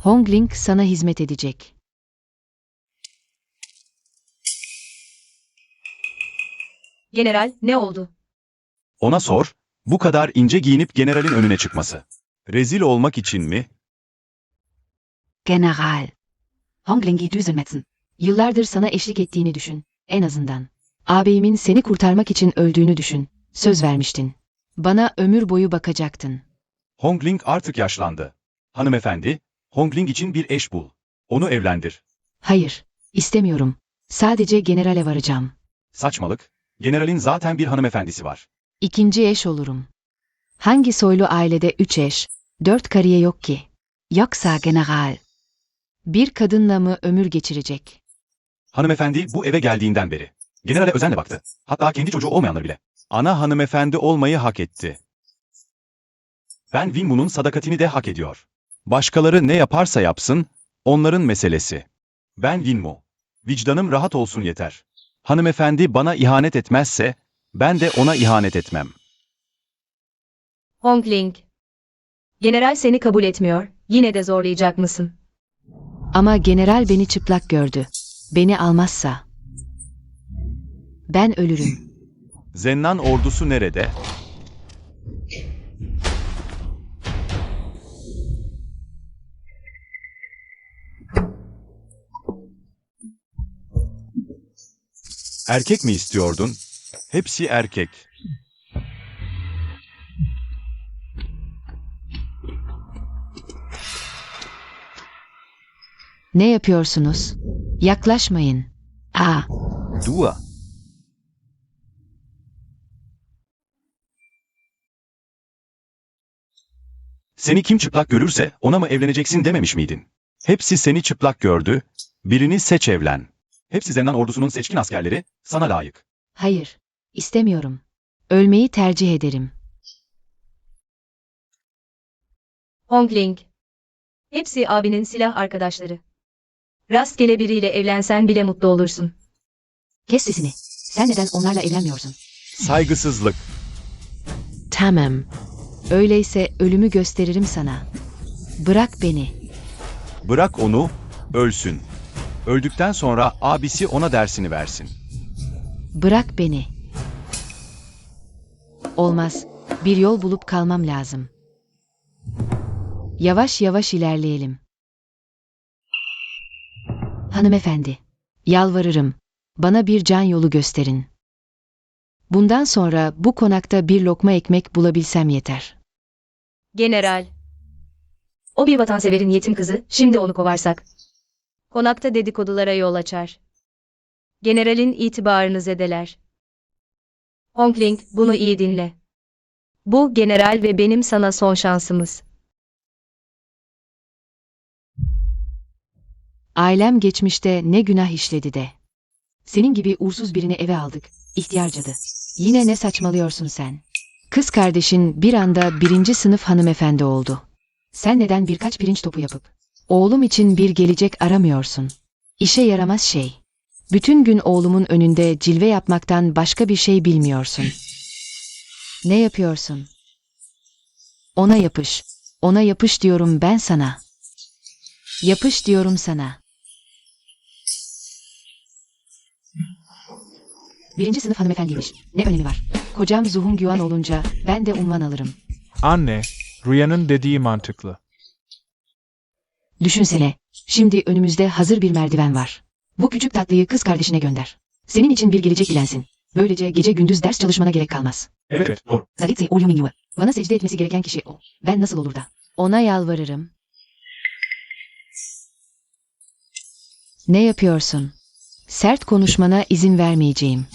Hongling sana hizmet edecek. General, ne oldu? Ona sor, bu kadar ince giyinip generalin önüne çıkması. Rezil olmak için mi? General. Hongling'i düzeltmesin. Yıllardır sana eşlik ettiğini düşün. En azından. Ağabeyimin seni kurtarmak için öldüğünü düşün. Söz vermiştin. Bana ömür boyu bakacaktın. Hongling artık yaşlandı. Hanımefendi, Hongling için bir eş bul. Onu evlendir. Hayır, istemiyorum. Sadece generale varacağım. Saçmalık. Generalin zaten bir hanımefendisi var. İkinci eş olurum. Hangi soylu ailede 3 eş, 4 kariye yok ki? Yoksa general. Bir kadınla mı ömür geçirecek? Hanımefendi bu eve geldiğinden beri. Generale özenle baktı. Hatta kendi çocuğu olmayanları bile. Ana hanımefendi olmayı hak etti. Ben Winmu'nun sadakatini de hak ediyor. Başkaları ne yaparsa yapsın, onların meselesi. Ben Winmu. Vicdanım rahat olsun yeter. Hanımefendi bana ihanet etmezse, ben de ona ihanet etmem. Hongling. General seni kabul etmiyor. Yine de zorlayacak mısın? Ama general beni çıplak gördü. Beni almazsa ben ölürüm. Zennan ordusu nerede? Erkek mi istiyordun? Hepsi erkek. Ne yapıyorsunuz? Yaklaşmayın. Dua. Seni kim çıplak görürse ona mı evleneceksin dememiş miydin? Hepsi seni çıplak gördü. Birini seç evlen. Hepsi Zennan ordusunun seçkin askerleri, sana layık. Hayır, istemiyorum. Ölmeyi tercih ederim. Hongling. Hepsi abinin silah arkadaşları. Rastgele biriyle evlensen bile mutlu olursun. Kes sesini. Sen neden onlarla evlenmiyorsun? Saygısızlık. Tamam. Öyleyse ölümü gösteririm sana. Bırak beni. Bırak onu, ölsün. Öldükten sonra abisi ona dersini versin. Bırak beni. Olmaz. Bir yol bulup kalmam lazım. Yavaş yavaş ilerleyelim. Hanımefendi, yalvarırım. Bana bir can yolu gösterin. Bundan sonra bu konakta bir lokma ekmek bulabilsem yeter. General. O bir vatanseverin yetim kızı, şimdi onu kovarsak. Konakta dedikodulara yol açar. Generalin itibarını zedeler. Hongling, bunu iyi dinle. Bu general ve benim sana son şansımız. Ailem geçmişte ne günah işledi de. Senin gibi uğursuz birini eve aldık, ihtiyarcadı. Yine ne saçmalıyorsun sen? Kız kardeşin bir anda 1. sınıf hanımefendi oldu. Sen neden birkaç pirinç topu yapıp oğlum için bir gelecek aramıyorsun? İşe yaramaz şey. Bütün gün oğlumun önünde cilve yapmaktan başka bir şey bilmiyorsun. Ne yapıyorsun? Ona yapış. Ona yapış diyorum ben sana. Yapış diyorum sana. 1. sınıf hanımefendiymiş. Ne önemi var? Kocam Zuhung Yuan olunca ben de unvan alırım. Anne, Rüyanın dediği mantıklı. Düşünsene. Şimdi önümüzde hazır bir merdiven var. Bu küçük tatlıyı kız kardeşine gönder. Senin için bir gelecek dilensin. Böylece gece gündüz ders çalışmana gerek kalmaz. Evet, doğru. Zavitse Olyuminyu. Bana secde etmesi gereken kişi o. Ben nasıl olur da? Ona yalvarırım. Ne yapıyorsun? Sert konuşmana izin vermeyeceğim.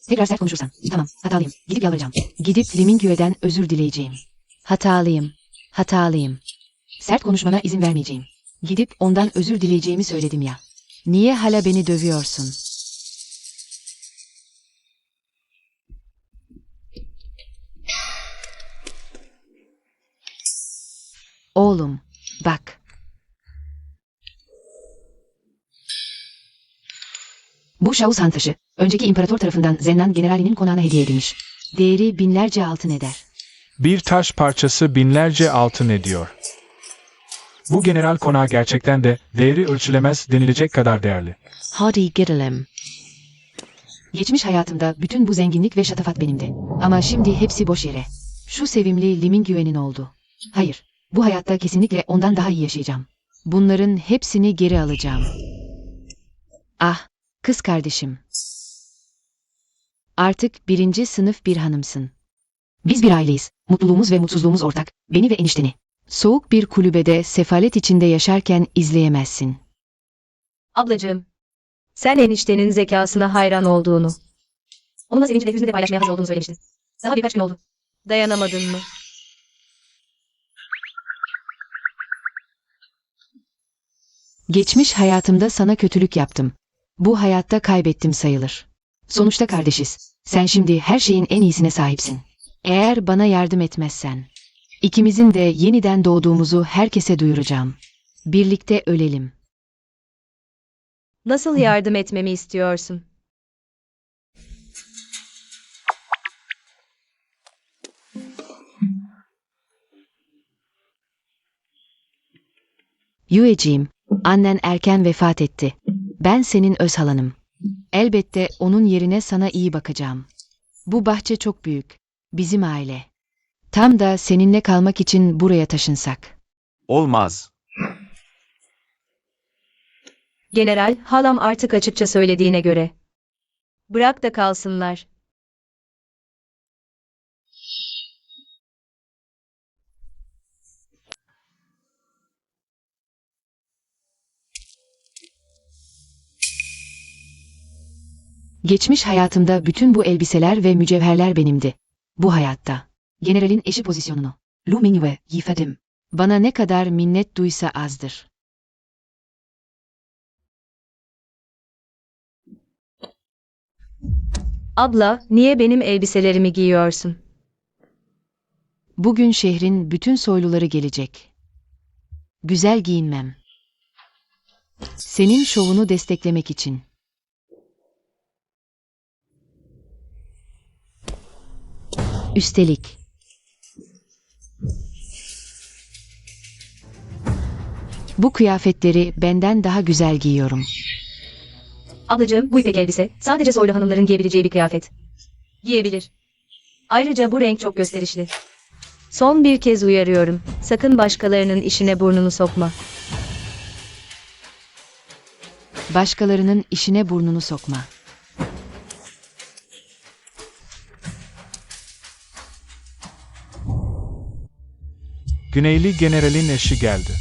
Tekrar sert konuşursan. Tamam, hatalıyım. Gidip yalvaracağım. Gidip Limingyue'den özür dileyeceğim. Hatalıyım. Hatalıyım. Sert konuşmana izin vermeyeceğim. Gidip ondan özür dileyeceğimi söyledim ya. Niye hala beni dövüyorsun? Oğlum, bak. Bu Şahus taşı, önceki imparator tarafından Zennan generalinin konağına hediye edilmiş. Değeri binlerce altın eder. Bir taş parçası binlerce altın ediyor. Bu general konağı gerçekten de değeri ölçülemez denilecek kadar değerli. Hadi gidelim. Geçmiş hayatımda bütün bu zenginlik ve şatafat benimdi. Ama şimdi hepsi boş yere. Şu sevimli Limingyue'nin oldu. Hayır, Bu hayatta kesinlikle ondan daha iyi yaşayacağım. Bunların hepsini geri alacağım. Ah, kız kardeşim. Artık 1. sınıf bir hanımsın. Biz bir aileyiz. Mutluluğumuz ve mutsuzluğumuz ortak. Beni ve enişteni. Soğuk bir kulübede sefalet içinde yaşarken izleyemezsin. Ablacığım, sen eniştenin zekasına hayran olduğunu, onunla sevinci de hüznü de paylaşmaya hazır olduğunu söylemiştin. Daha birkaç gün oldu. Dayanamadın mı? Geçmiş hayatımda sana kötülük yaptım. Bu hayatta kaybettim sayılır. Sonuçta kardeşiz. Sen şimdi her şeyin en iyisine sahipsin. Eğer bana yardım etmezsen, ikimizin de yeniden doğduğumuzu herkese duyuracağım. Birlikte ölelim. Nasıl yardım etmemi istiyorsun? Yueciğim, annen erken vefat etti. Ben senin öz halanım. Elbette onun yerine sana iyi bakacağım. Bu bahçe çok büyük. Bizim aile. Tam da seninle kalmak için buraya taşınsak. Olmaz. General, halam artık açıkça söylediğine göre. Bırak da kalsınlar. Geçmiş hayatımda bütün bu elbiseler ve mücevherler benimdi. Bu hayatta. Generalin eşi pozisyonunu. Lu Mingwe, yifedim. Bana ne kadar minnet duysa azdır. Abla, niye benim elbiselerimi giyiyorsun? Bugün şehrin bütün soyluları gelecek. Güzel giyinmem. Senin şovunu desteklemek için. Üstelik. Bu kıyafetleri benden daha güzel giyiyorum. Ablacığım, bu ipek elbise sadece soylu hanımların giyebileceği bir kıyafet. Giyebilir. Ayrıca bu renk çok gösterişli. Son bir kez uyarıyorum. Sakın başkalarının işine burnunu sokma. Başkalarının işine burnunu sokma. Güneyli generalin eşi geldi.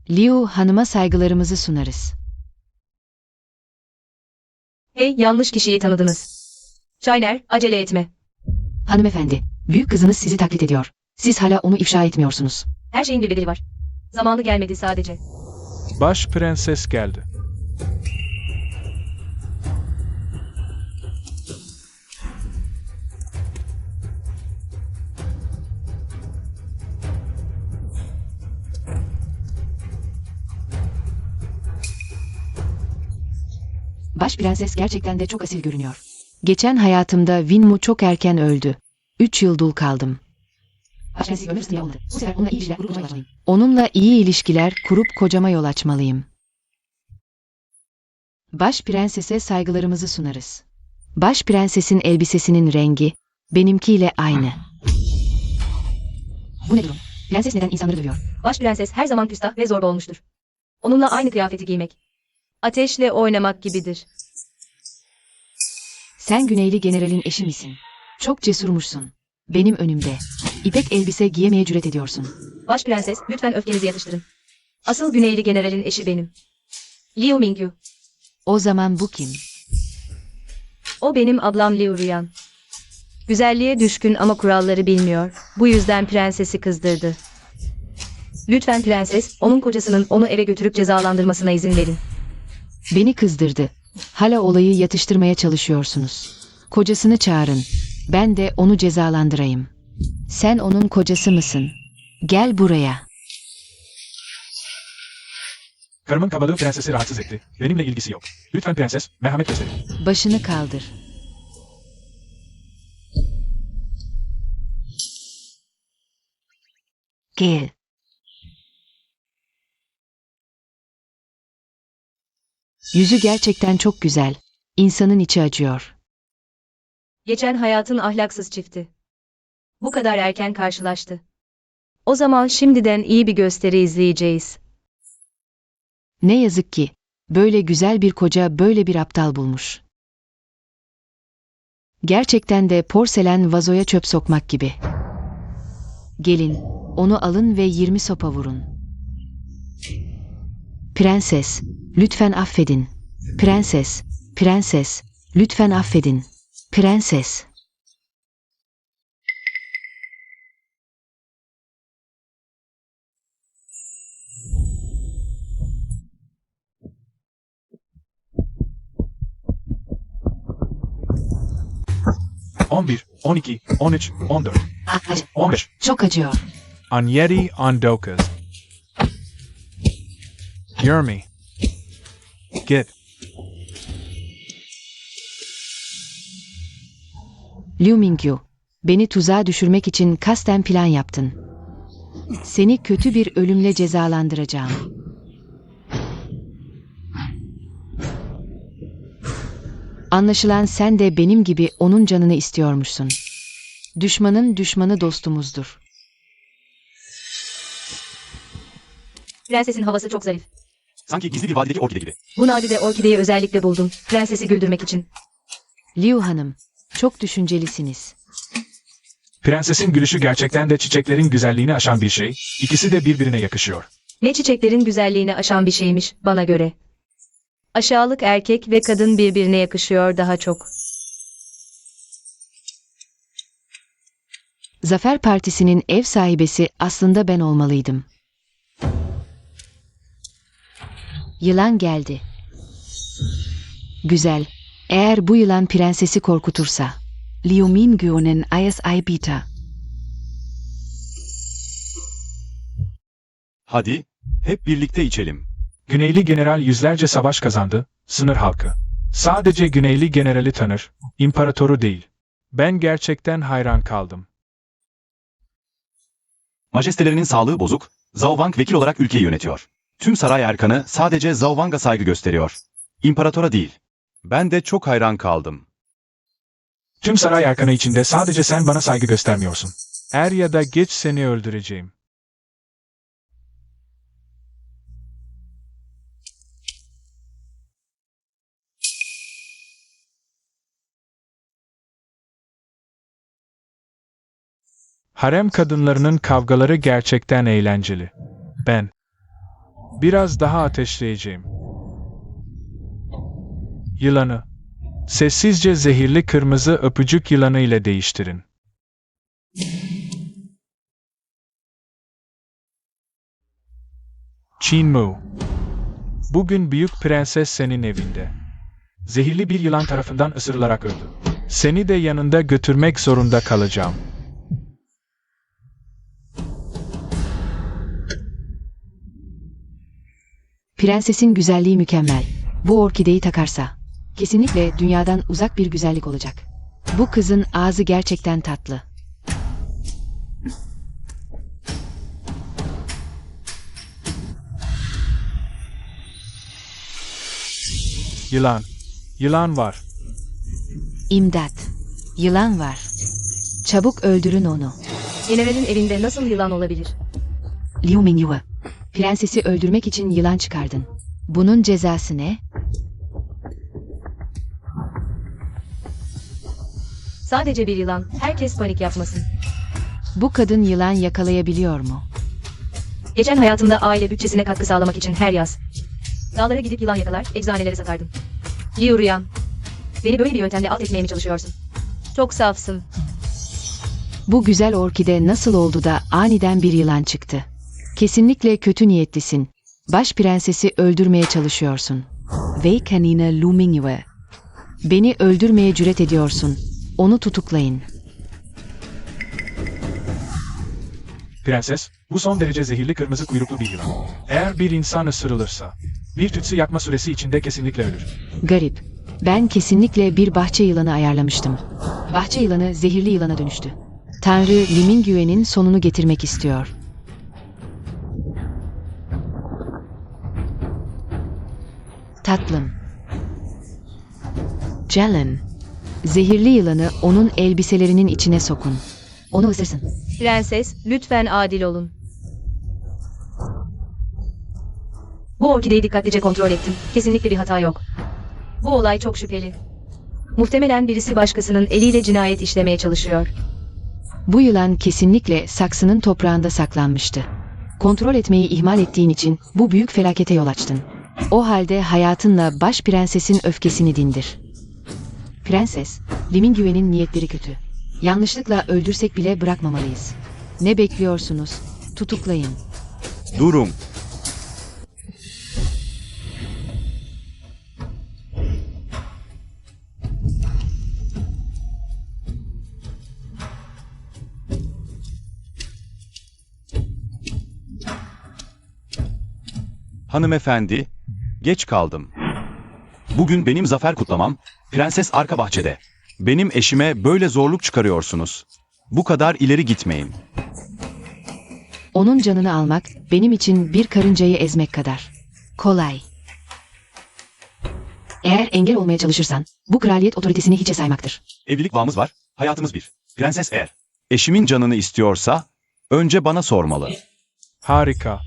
Liu Hanım'a saygılarımızı sunarız. Hey, yanlış kişiyi tanıdınız. Şayner, acele etme. Hanımefendi, büyük kızınız sizi taklit ediyor. Siz hala onu ifşa etmiyorsunuz. Her şeyin bir bedeli var. Zamanı gelmedi sadece. Baş prenses geldi. Baş prenses gerçekten de çok asil görünüyor. Geçen hayatımda Winmu çok erken öldü. 3 yıl dul kaldım. Baş prensi görmek istiyor olmadı. Bu sefer onunla iyi ilişkiler kurup kocama yol açmalıyım. Onunla iyi ilişkiler kurup kocama yol açmalıyım. Baş prensese saygılarımızı sunarız. Baş prensesin elbisesinin rengi benimkiyle aynı. Bu ne durum? Prenses neden insanları dövüyor? Baş prenses her zaman küstah ve zorba olmuştur. Onunla aynı kıyafeti giymek. Ateşle oynamak gibidir. Sen Güneyli generalin eşi misin? Çok cesurmuşsun. Benim önümde. İpek elbise giyemeye cüret ediyorsun. Baş prenses, lütfen öfkenizi yatıştırın. Asıl Güneyli generalin eşi benim. Liu Mingyu. O zaman bu kim? O benim ablam Liu Ruyan. Güzelliğe düşkün ama kuralları bilmiyor. Bu yüzden prensesi kızdırdı. Lütfen prenses, onun kocasının onu eve götürüp cezalandırmasına izin verin. Beni kızdırdı. Hala olayı yatıştırmaya çalışıyorsunuz. Kocasını çağırın. Ben de onu cezalandırayım. Sen onun kocası mısın? Gel buraya. Karımın kabalığı prensesi rahatsız etti. Benimle ilgisi yok. Lütfen prenses, merhamet gösterin. Başını kaldır. Gel. Yüzü gerçekten çok güzel. İnsanın içi acıyor. Geçen hayatın ahlaksız çifti. Bu kadar erken karşılaştı. O zaman şimdiden iyi bir gösteri izleyeceğiz. Ne yazık ki, böyle güzel bir koca böyle bir aptal bulmuş. Gerçekten de porselen vazoya çöp sokmak gibi. Gelin, onu alın ve 20 sopa vurun. Prenses, lütfen affedin. Prenses, prenses, lütfen affedin. Prenses. On bir, 12, 13, 14, 15. Çok acıyor. Anyeri Andokas. Yermi. Git. Liu Mingyu, beni tuzağa düşürmek için kasten plan yaptın. Seni kötü bir ölümle cezalandıracağım. Anlaşılan sen de benim gibi onun canını istiyormuşsun. Düşmanın düşmanı dostumuzdur. Prensesin havası çok zarif. Sanki gizli bir vadideki orkide gibi. Bu nadide orkideyi özellikle buldum. Prensesi güldürmek için. Liu Hanım, çok düşüncelisiniz. Prensesin gülüşü gerçekten de çiçeklerin güzelliğini aşan bir şey. İkisi de birbirine yakışıyor. Ne çiçeklerin güzelliğini aşan bir şeymiş bana göre. Aşağılık erkek ve kadın birbirine yakışıyor daha çok. Zafer Partisi'nin ev sahibesi aslında ben olmalıydım. Yılan geldi. Güzel. Eğer bu yılan prensesi korkutursa. Liu Mingyu'nun ISI-Beta. Hadi, hep birlikte içelim. Güneyli general yüzlerce savaş kazandı, sınır halkı. Sadece Güneyli generali tanır, imparatoru değil. Ben gerçekten hayran kaldım. Majestelerinin sağlığı bozuk, Zhao Wang vekil olarak ülkeyi yönetiyor. Tüm saray erkanı sadece Zhao Wang'a saygı gösteriyor. İmparatora değil. Ben de çok hayran kaldım. Tüm saray erkanı içinde sadece sen bana saygı göstermiyorsun. Er ya da geç seni öldüreceğim. Harem kadınlarının kavgaları gerçekten eğlenceli. Ben biraz daha ateşleyeceğim. Yılanı sessizce zehirli kırmızı öpücük yılanı ile değiştirin. Qin Mu. Bugün Büyük Prenses senin evinde. Zehirli bir yılan tarafından ısırılarak öldü. Seni de yanında götürmek zorunda kalacağım. Prensesin güzelliği mükemmel. Bu orkideyi takarsa. Kesinlikle dünyadan uzak bir güzellik olacak. Bu kızın ağzı gerçekten tatlı. Yılan. Yılan var. İmdat. Yılan var. Çabuk öldürün onu. Generalin evinde nasıl yılan olabilir? Liu Mingyu. Prensesi öldürmek için yılan çıkardın. Bunun cezası ne? Sadece bir yılan. Herkes panik yapmasın. Bu kadın yılan yakalayabiliyor mu? Geçen hayatımda aile bütçesine katkı sağlamak için her yaz dağlara gidip yılan yakalar, eczanelere satardım. Liu Rüyan, beni böyle bir yöntemle alt etmeye mi çalışıyorsun? Çok safsın. Bu güzel orkide nasıl oldu da aniden bir yılan çıktı? Kesinlikle kötü niyetlisin. Baş prensesi öldürmeye çalışıyorsun. Ve kanine Lu Mingyu. Beni öldürmeye cüret ediyorsun. Onu tutuklayın. Prenses, bu son derece zehirli kırmızı kuyruklu bir yılan. Eğer bir insan ısırılırsa, bir tütsü yakma süresi içinde kesinlikle ölür. Garip. Ben kesinlikle bir bahçe yılanı ayarlamıştım. Bahçe yılanı zehirli yılana dönüştü. Tanrı Li Mingyu'nun sonunu getirmek istiyor. Tatlım. Jalen. Zehirli yılanı onun elbiselerinin içine sokun. Onu ısırsın. Prenses, lütfen adil olun. Bu orkideyi dikkatlice kontrol ettim. Kesinlikle bir hata yok. Bu olay çok şüpheli. Muhtemelen birisi başkasının eliyle cinayet işlemeye çalışıyor. Bu yılan kesinlikle saksının toprağında saklanmıştı. Kontrol etmeyi ihmal ettiğin için bu büyük felakete yol açtın. O halde hayatınla baş prensesin öfkesini dindir. Prenses, Limingüe'nin niyetleri kötü. Yanlışlıkla öldürsek bile bırakmamalıyız. Ne bekliyorsunuz? Tutuklayın. Durun. Hanımefendi, geç kaldım. Bugün benim zafer kutlamam, prenses arka bahçede. Benim eşime böyle zorluk çıkarıyorsunuz. Bu kadar ileri gitmeyin. Onun canını almak benim için bir karıncayı ezmek kadar. Kolay. Eğer engel olmaya çalışırsan bu kraliyet otoritesini hiçe saymaktır. Evlilik bağımız var, hayatımız bir. Prenses eğer eşimin canını istiyorsa, önce bana sormalı. Harika.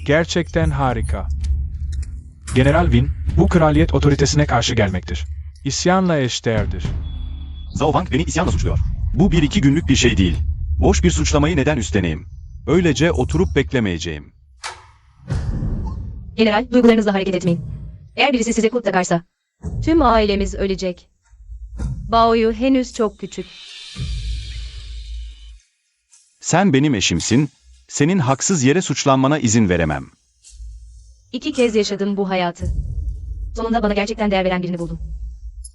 Gerçekten harika. General Win, bu kraliyet otoritesine karşı gelmektir. İsyanla eşdeğerdir. Zhao Wang beni isyanla suçluyor. Bu bir iki günlük bir şey değil. Boş bir suçlamayı neden üstleneyim? Öylece oturup beklemeyeceğim. General, duygularınızla hareket etmeyin. Eğer birisi size kurt takarsa, Tüm ailemiz ölecek. Baoyu henüz çok küçük. Sen benim eşimsin, senin haksız yere suçlanmana izin veremem. 2 kez yaşadım bu hayatı. sonunda bana gerçekten değer veren birini buldum.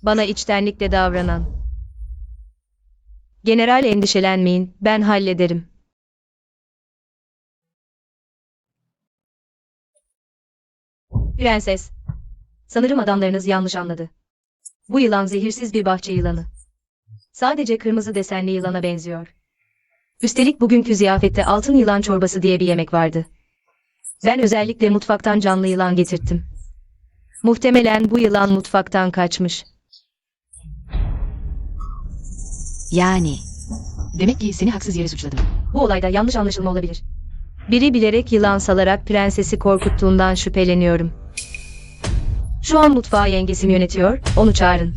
Bana içtenlikle davranan. General, endişelenmeyin, ben hallederim. Prenses, sanırım adamlarınız yanlış anladı. Bu yılan zehirsiz bir bahçe yılanı. Sadece kırmızı desenli yılana benziyor. Üstelik bugünkü ziyafette altın yılan çorbası diye bir yemek vardı. Ben özellikle mutfaktan canlı yılan getirttim. Muhtemelen bu yılan mutfaktan kaçmış. Yani. Demek ki seni haksız yere suçladım. Bu olayda yanlış anlaşılma olabilir. Biri bilerek yılan salarak prensesi korkuttuğundan şüpheleniyorum. Şu an mutfağı yengesim yönetiyor, onu çağırın.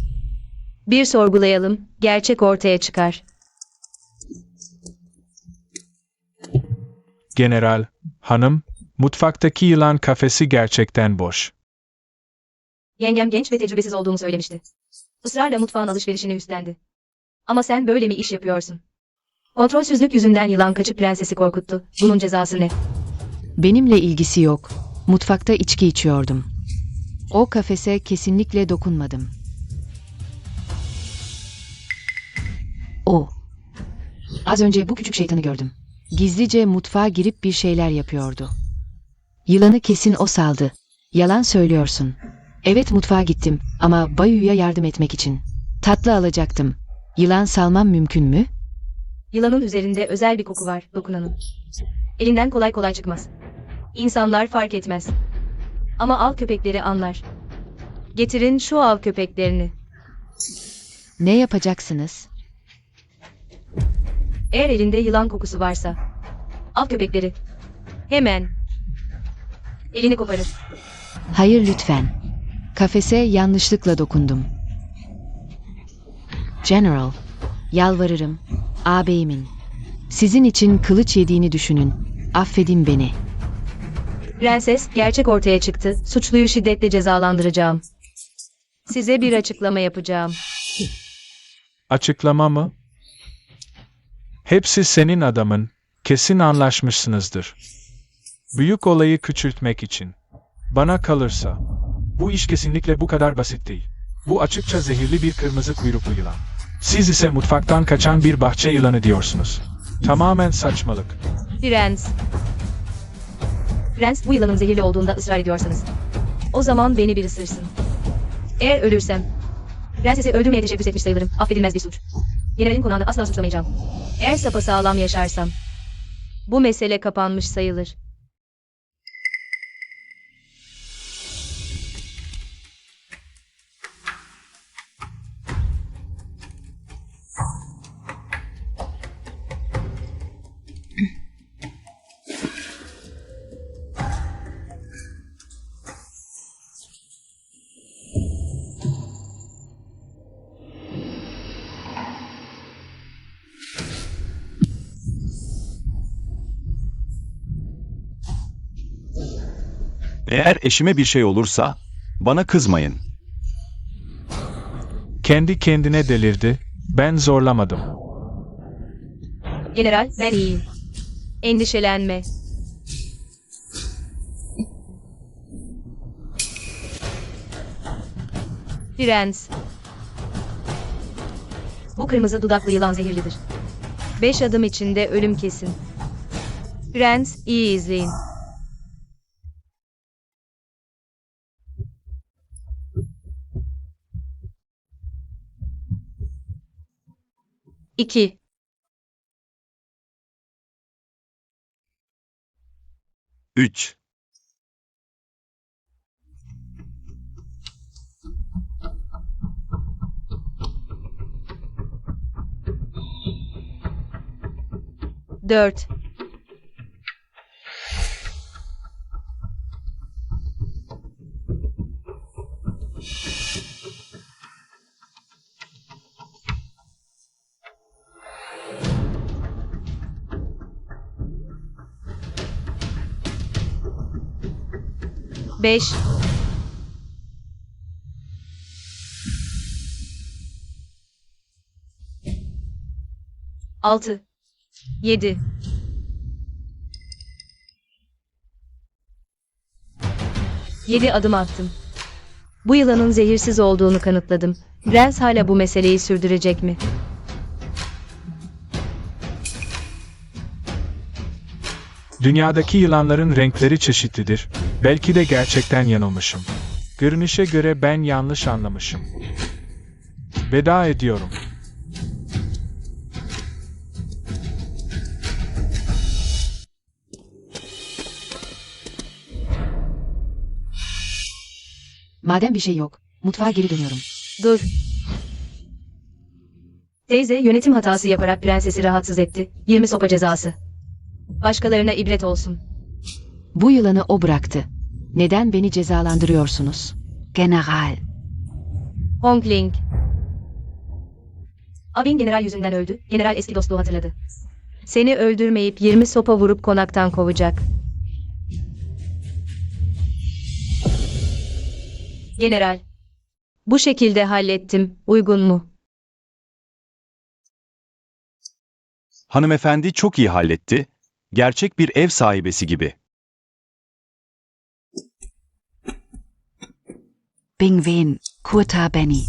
Bir sorgulayalım, gerçek ortaya çıkar. General, hanım, mutfaktaki yılan kafesi gerçekten boş. Yengem genç ve tecrübesiz olduğumu söylemişti. Israrla mutfağın alışverişini üstlendi. Ama sen böyle mi iş yapıyorsun? Kontrolsüzlük yüzünden yılan kaçıp prensesi korkuttu. Bunun cezası ne? Benimle ilgisi yok. Mutfakta içki içiyordum. O kafese kesinlikle dokunmadım. O. Az önce bu küçük şeytanı gördüm. Gizlice mutfağa girip bir şeyler yapıyordu. Yılanı kesin o saldı. Yalan söylüyorsun. Evet, mutfağa gittim ama Bayu'ya yardım etmek için. Tatlı alacaktım. Yılan salmam mümkün mü? Yılanın üzerinde özel bir koku var, dokunanın. Elinden kolay kolay çıkmaz. İnsanlar fark etmez. Ama av köpekleri anlar. Getirin şu av köpeklerini. Ne yapacaksınız? Eğer elinde yılan kokusu varsa. Av köpekleri. Hemen. Elini koparır. Hayır lütfen. Kafese yanlışlıkla dokundum. General, yalvarırım, ağabeyimin. Sizin için kılıç yediğini düşünün. Affedin beni. Prenses, gerçek ortaya çıktı. Suçluyu şiddetle cezalandıracağım. Size bir açıklama yapacağım. Açıklama mı? Hepsi senin adamın. Kesin anlaşmışsınızdır. Büyük olayı küçültmek için. Bana kalırsa, bu iş kesinlikle bu kadar basit değil. Bu açıkça zehirli bir kırmızı kuyruklu yılan. Siz ise mutfaktan kaçan bir bahçe yılanı diyorsunuz. Tamamen saçmalık. Prens, Prens bu yılanın zehirli olduğunda ısrar ediyorsanız. O zaman beni bir ısırsın. Eğer ölürsem, prensesi öldürmeye teşebbüs etmiş sayılırım. Affedilmez bir suç. Generalin konağını asla suçlamayacağım. eğer sapasağlam yaşarsam, bu mesele kapanmış sayılır. Eğer eşime bir şey olursa, bana kızmayın. Kendi kendine delirdi. Ben zorlamadım. General, ben iyiyim. Endişelenme. Prens. Bu kırmızı dudaklı yılan zehirlidir. 5 adım içinde ölüm kesin. Prens, iyi izleyin. İki. 3. Dört. Beş. 6. 7. 7 adım attım. Bu yılanın zehirsiz olduğunu kanıtladım. Prens hala bu meseleyi sürdürecek mi? Dünyadaki yılanların renkleri çeşitlidir. Belki de gerçekten yanılmışım. Görünüşe göre ben yanlış anlamışım. Veda ediyorum. Madem bir şey yok, mutfağa geri dönüyorum. Dur. Teyze yönetim hatası yaparak prensesi rahatsız etti. 20 sopa cezası. Başkalarına ibret olsun. Bu yılanı o bıraktı. Neden beni cezalandırıyorsunuz? General. Hongling. Abin general yüzünden öldü. General eski dostluğu hatırladı. Seni öldürmeyip 20 sopa vurup konaktan kovacak. General. Bu şekilde hallettim. Uygun mu? Hanımefendi çok iyi halletti. Gerçek bir ev sahibesi gibi. Bingwen, Kurta Benny.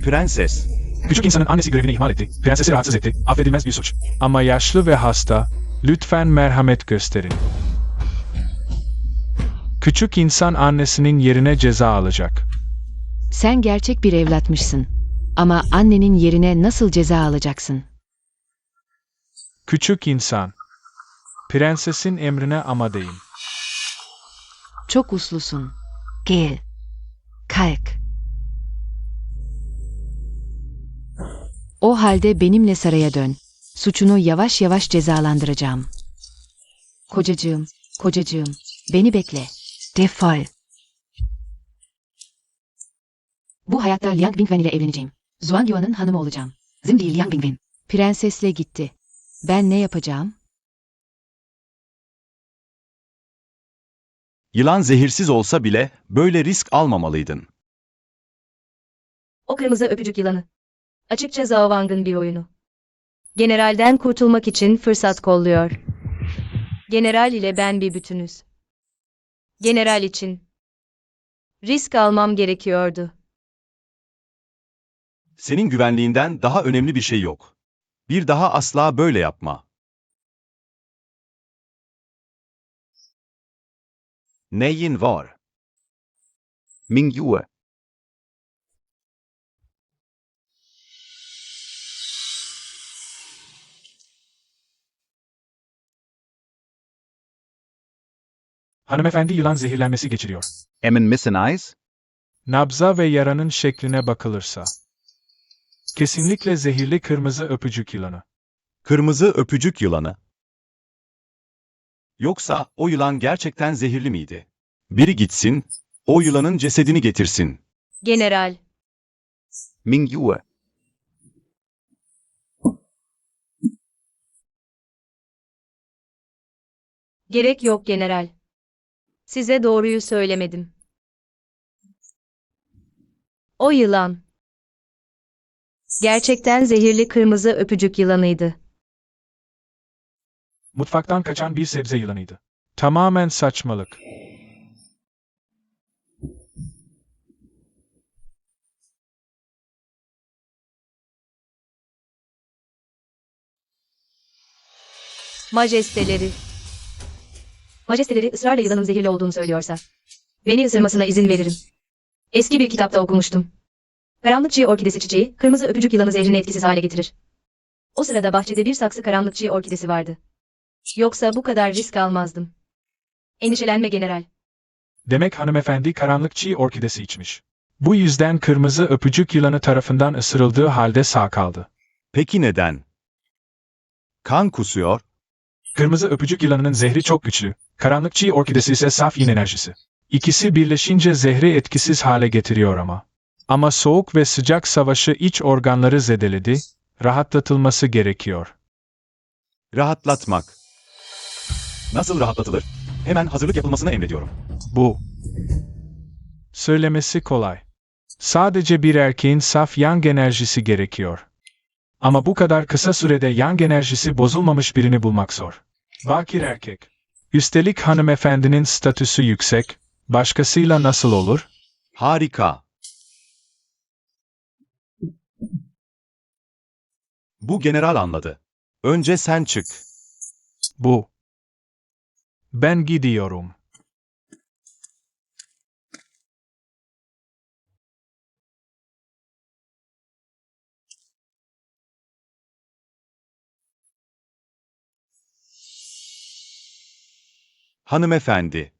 Prenses. Küçük insanın annesi görevini ihmal etti. Prensesi rahatsız etti. Affedilmez bir suç. Ama yaşlı ve hasta. Lütfen merhamet gösterin. Küçük insan annesinin yerine ceza alacak. Sen gerçek bir evlatmışsın. Ama annenin yerine nasıl ceza alacaksın? Küçük insan. Prensesin emrine amadeyim. Çok uslusun. Gel. Kalk. O halde benimle saraya dön. Suçunu yavaş yavaş cezalandıracağım. Kocacığım, kocacığım, beni bekle. Defol. Bu hayatta Liang Bingwen ile evleneceğim. Zhuang Yuan'ın hanımı olacağım. Zim değil Liang Bingwen. Prensesle gitti. Ben ne yapacağım? Yılan zehirsiz olsa bile böyle risk almamalıydın. O kırmızı öpücük yılanı. Açıkça Zhao Wang'ın bir oyunu. Generalden kurtulmak için fırsat kolluyor. General ile ben bir bütünüz. General için. Risk almam gerekiyordu. Senin güvenliğinden daha önemli bir şey yok. Bir daha asla böyle yapma. Neyin var? Mingyue. Hanımefendi yılan zehirlenmesi geçiriyor. Emmen Missen Eyes. Nabza ve yaranın şekline bakılırsa. Kesinlikle zehirli kırmızı öpücük yılanı. Kırmızı öpücük yılanı. Yoksa o yılan gerçekten zehirli miydi? Biri gitsin, o yılanın cesedini getirsin. General. Mingyue. Gerek yok general. Size doğruyu söylemedim. O yılan. Gerçekten zehirli kırmızı öpücük yılanıydı. Mutfaktan kaçan bir sebze yılanıydı. Tamamen saçmalık. Majesteleri. Majesteleri ısrarla yılanın zehirli olduğunu söylüyorsa, beni ısırmasına izin veririm. Eski bir kitapta okumuştum. Karanlık çiğ orkidesi çiçeği, kırmızı öpücük yılanı zehrini etkisiz hale getirir. O sırada bahçede bir saksı karanlık çiğ orkidesi vardı. Yoksa bu kadar risk almazdım. Endişelenme general. Demek hanımefendi karanlık çiğ orkidesi içmiş. Bu yüzden kırmızı öpücük yılanı tarafından ısırıldığı halde sağ kaldı. Peki neden? Kan kusuyor. Kırmızı öpücük yılanının zehri çok güçlü. Karanlık çiğ orkidesi ise saf yin enerjisi. İkisi birleşince zehri etkisiz hale getiriyor ama. Ama soğuk ve sıcak savaşı iç organları zedeledi, rahatlatılması gerekiyor. Rahatlatmak. Nasıl rahatlatılır? Hemen hazırlık yapılmasını emrediyorum. Bu. Söylemesi kolay. Sadece bir erkeğin saf yang enerjisi gerekiyor. Ama bu kadar kısa sürede yang enerjisi bozulmamış birini bulmak zor. Bakir erkek. Üstelik hanımefendinin statüsü yüksek, başkasıyla nasıl olur? Harika. Bu general anladı. Önce sen çık. Bu. Ben gidiyorum. Hanımefendi.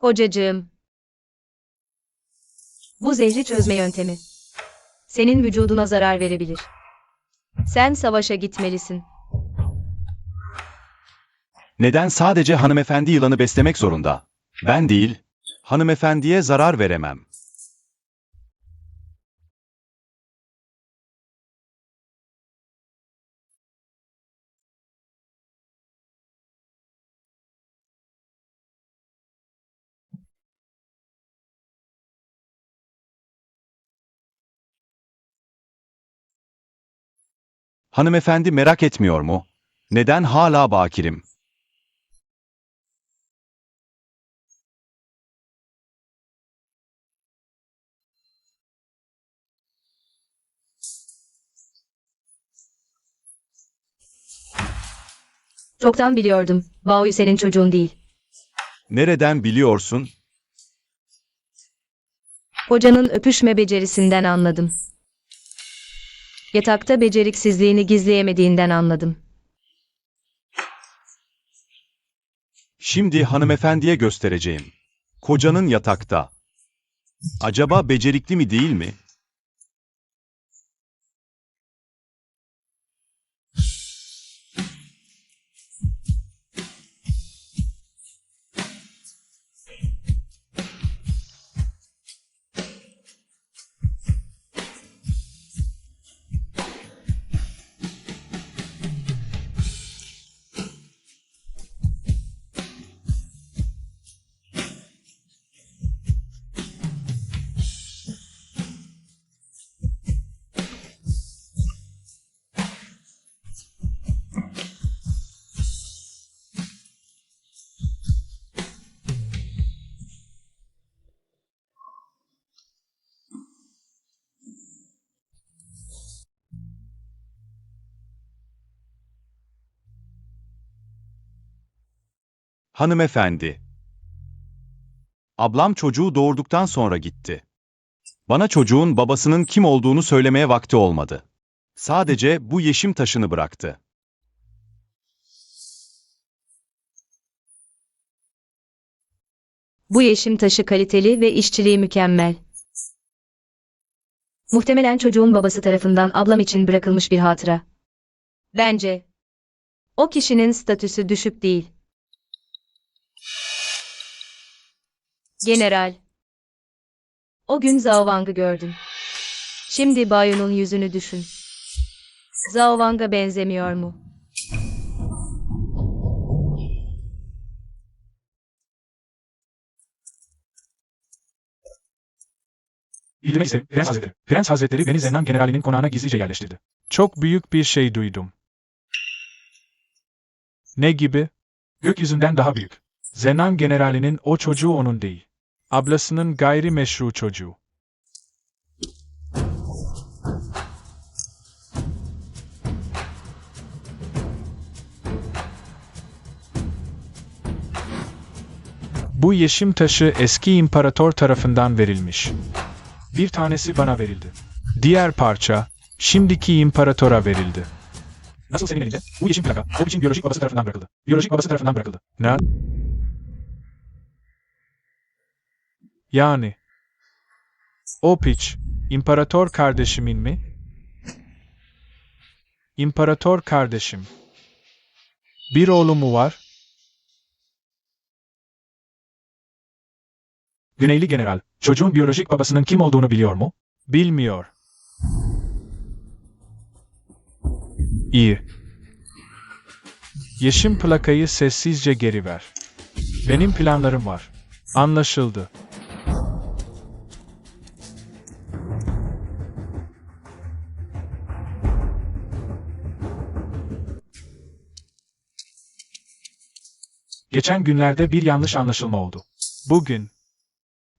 Kocacığım. Bu zehri çözme yöntemi. Senin vücuduna zarar verebilir. Sen savaşa gitmelisin. Neden sadece hanımefendi yılanı beslemek zorunda? Ben değil. Hanımefendiye zarar veremem. Hanımefendi merak etmiyor mu? Neden hala bakirim? Çoktan biliyordum. Baoyu senin çocuğun değil. Nereden biliyorsun? Kocanın öpüşme becerisinden anladım. Yatakta beceriksizliğini gizleyemediğinden anladım. Şimdi hanımefendiye göstereceğim. Kocanın yatakta. Acaba becerikli mi değil mi? Hanımefendi. Ablam çocuğu doğurduktan sonra gitti. Bana çocuğun babasının kim olduğunu söylemeye vakti olmadı. Sadece bu yeşim taşını bıraktı. Bu yeşim taşı kaliteli ve işçiliği mükemmel. Muhtemelen çocuğun babası tarafından ablam için bırakılmış bir hatıra. Bence o kişinin statüsü düşük değil. General. O gün Zhao Wang'ı gördüm. Şimdi Bayu'nun yüzünü düşün. Zhao Wang'a benzemiyor mu? İlme ise Prens Hazretleri. Prens Hazretleri beni Zennan generalinin konağına gizlice yerleştirdi. Çok büyük bir şey duydum. Ne gibi? Gökyüzünden daha büyük. Zennan generalinin o çocuğu onun değil. Ablasının gayrimeşru çocuğu. Bu yeşim taşı eski imparator tarafından verilmiş. Bir tanesi bana verildi. Diğer parça, şimdiki imparatora verildi. Nasıl senin elinde? Bu yeşim plaka, o için biyolojik babası tarafından bırakıldı. Biyolojik babası tarafından bırakıldı. Ne? Yani. O piç, imparator kardeşimin mi? İmparator kardeşim. Bir oğlu mu var? Güneyli general, çocuğun biyolojik babasının kim olduğunu biliyor mu? Bilmiyor. İyi. Yeşim plakayı sessizce geri ver. Benim planlarım var. Anlaşıldı. Geçen günlerde bir yanlış anlaşılma oldu. Bugün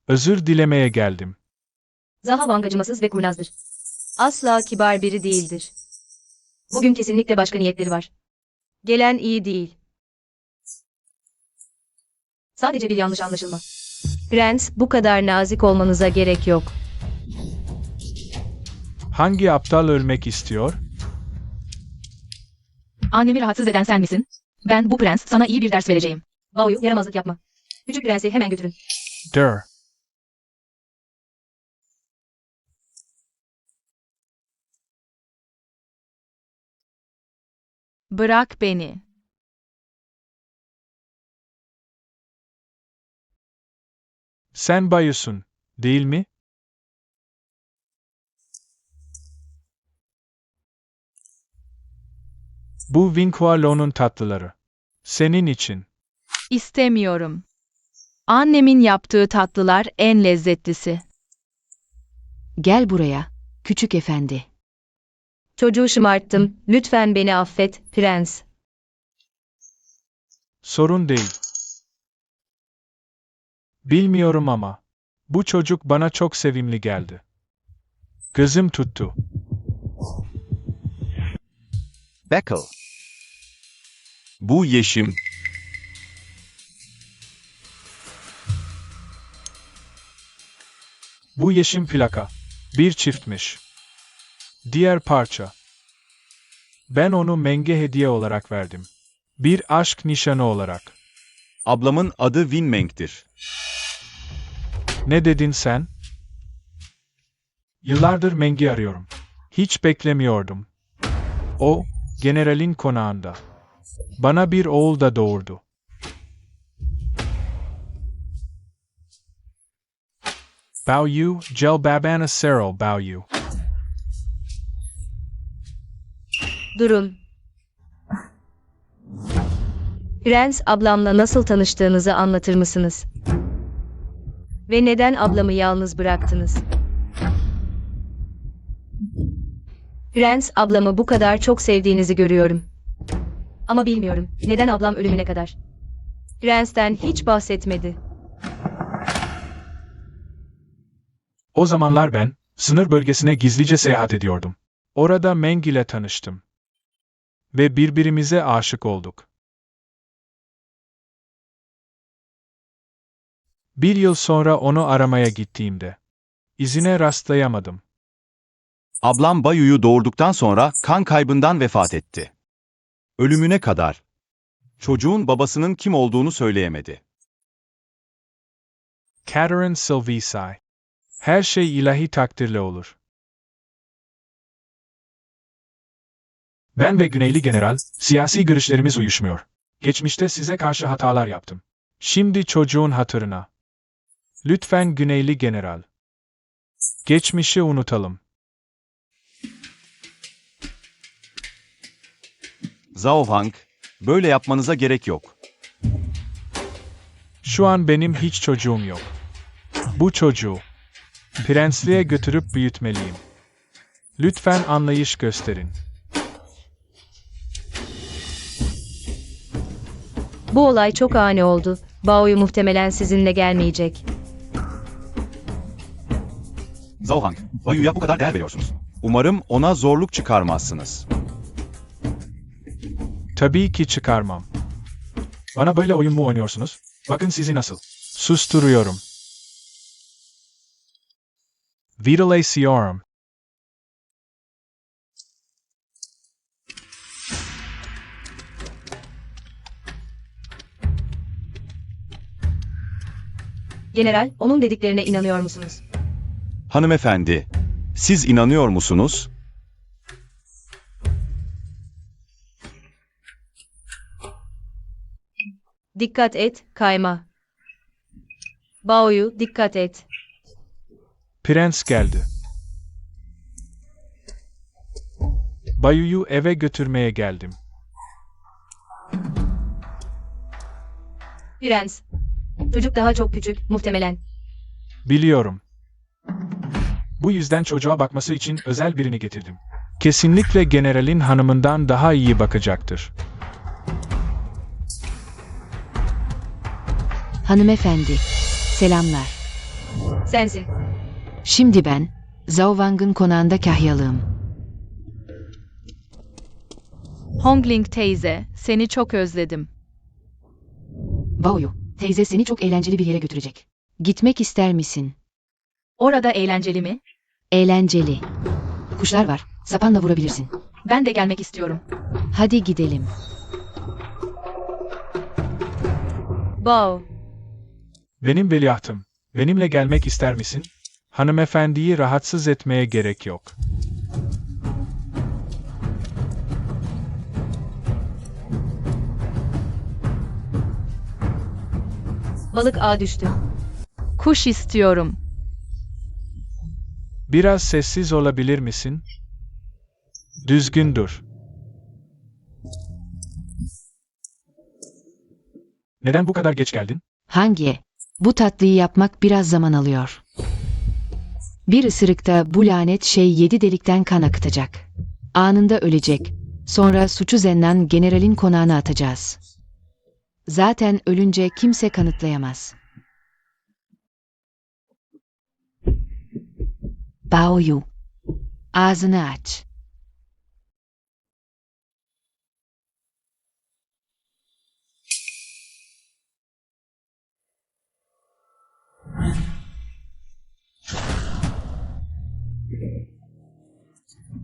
özür dilemeye geldim. Zhao Wang acımasız ve kurnazdır. Asla kibar biri değildir. Bugün kesinlikle başka niyetleri var. Gelen iyi değil. Sadece bir yanlış anlaşılma. Prens, bu kadar nazik olmanıza gerek yok. Hangi aptal ölmek istiyor? Annemi rahatsız eden sen misin? Ben bu prens, sana iyi bir ders vereceğim. Bao'yu yaramazlık yapma. Küçük prensi hemen götürün. Dur. Bırak beni. Sen Bayu'sun, değil mi? Bu Winqualo'nun tatlıları. Senin için. İstemiyorum. Annemin yaptığı tatlılar en lezzetlisi. Gel buraya, küçük efendi. Çocuğu şımarttım. Lütfen beni affet, prens. Sorun değil. Bilmiyorum ama. Bu çocuk bana çok sevimli geldi. Gözüm tuttu. Beckel. Bu yeşim, Bu yeşim plaka. Bir çiftmiş. Diğer parça. Ben onu Meng'e hediye olarak verdim. Bir aşk nişanı olarak. ablamın adı Winmeng'tir. Ne dedin sen? Yıllardır Meng'i arıyorum. Hiç beklemiyordum. O, generalin konağında. Bana bir oğul da doğurdu. Bao Yu, Gel Babana Serol Bao Yu. Durun. Prens, ablamla nasıl tanıştığınızı anlatır mısınız? Ve neden ablamı yalnız bıraktınız? Prens, ablamı bu kadar çok sevdiğinizi görüyorum. Ama bilmiyorum. Neden ablam ölümüne kadar? Prens'ten hiç bahsetmedi. O zamanlar ben, sınır bölgesine gizlice seyahat ediyordum. Orada Meng ile tanıştım. Ve birbirimize aşık olduk. Bir yıl sonra onu aramaya gittiğimde, izine rastlayamadım. Ablam Bayu'yu doğurduktan sonra kan kaybından vefat etti. Ölümüne kadar. Çocuğun babasının kim olduğunu söyleyemedi. Catherine Silvisay. Her şey ilahi takdirle olur. Ben ve Güneyli General, siyasi görüşlerimiz uyuşmuyor. Geçmişte size karşı hatalar yaptım. Şimdi çocuğun hatırına. Lütfen Güneyli General. Geçmişi unutalım. Zhao Wang, böyle yapmanıza gerek yok. Şu an benim hiç çocuğum yok. Bu çocuğu prensliğe götürüp büyütmeliyim. Lütfen anlayış gösterin. Bu olay çok ani oldu. Bao'yu muhtemelen sizinle gelmeyecek. Zhao Wang, Bayu'ya bu kadar değer veriyorsunuz. Umarım ona zorluk çıkarmazsınız. Tabii ki çıkarmam. Bana böyle oyun mu oynuyorsunuz? Bakın sizi nasıl. Susturuyorum. Vitalaceyorum. General, onun dediklerine inanıyor musunuz? Hanımefendi, siz inanıyor musunuz? Dikkat et, kayma. Bao'yu dikkat et. Prens geldi. Bayu'yu eve götürmeye geldim. Prens. Çocuk daha çok küçük, muhtemelen. Biliyorum. Bu yüzden çocuğa bakması için özel birini getirdim. Kesinlikle generalin hanımından daha iyi bakacaktır. Hanımefendi, selamlar. Sensin. Şimdi ben, Zhao Wang'ın konağında kahyalığım. Hongling teyze, seni çok özledim. Bao'yu, teyze seni çok eğlenceli bir yere götürecek. Gitmek ister misin? Orada eğlenceli mi? Eğlenceli. Kuşlar var, sapanla vurabilirsin. Ben de gelmek istiyorum. Hadi gidelim. Bao. Benim veliahtım. Benimle gelmek ister misin? Hanımefendiyi rahatsız etmeye gerek yok. Balık ağa düştü. Kuş istiyorum. Biraz sessiz olabilir misin? Düzgün dur. Neden bu kadar geç geldin? Hangi? Bu tatlıyı yapmak biraz zaman alıyor. Bir ısırıkta bu lanet şey 7 delikten kan akıtacak. Anında ölecek. Sonra suçu Zennan generalin konağına atacağız. Zaten ölünce kimse kanıtlayamaz. Bao'yu, ağzını aç.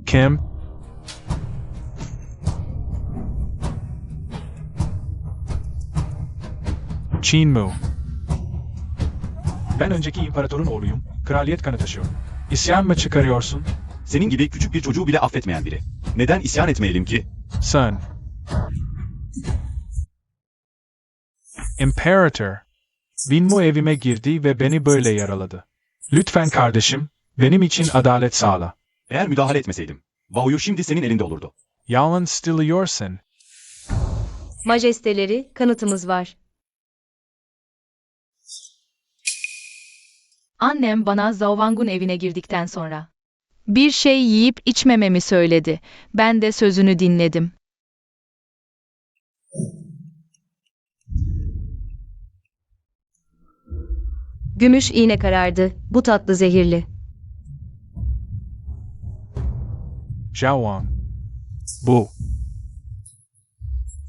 Kim? Qin Mu. Ben önceki imparatorun oğluyum. Kraliyet kanı taşıyorum. İsyan mı çıkarıyorsun? Senin gibi küçük bir çocuğu bile affetmeyen biri. Neden isyan etmeyelim ki? Sen. İmparator. Winmu evime girdi ve beni böyle yaraladı. Lütfen kardeşim, benim için adalet sağla. Eğer müdahale etmeseydim, Bao'yu şimdi senin elinde olurdu. Yalan stiliyorsun. Majesteleri, kanıtımız var. Annem bana Zhao Wang'un evine girdikten sonra bir şey yiyip içmememi söyledi. Ben de sözünü dinledim. Gümüş iğne karardı. Bu tatlı zehirli. Zhao Wang. Bu.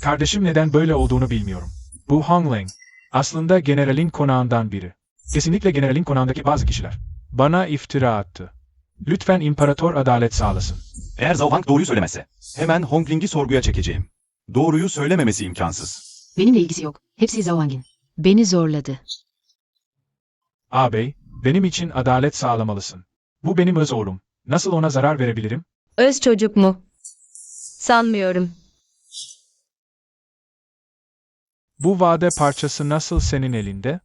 Kardeşim neden böyle olduğunu bilmiyorum. Bu Hongling. Aslında generalin konağından biri. Kesinlikle generalin konağındaki bazı kişiler. Bana iftira attı. Lütfen imparator adalet sağlasın. Eğer Zhao Wang doğruyu söylemezse, hemen Hongling'i sorguya çekeceğim. Doğruyu söylememesi imkansız. Benimle ilgisi yok. Hepsi Zhao Wang'in. Beni zorladı. Ağabey, benim için adalet sağlamalısın. Bu benim öz oğlum. Nasıl ona zarar verebilirim? Öz çocuk mu? Sanmıyorum. Bu vade parçası nasıl senin elinde?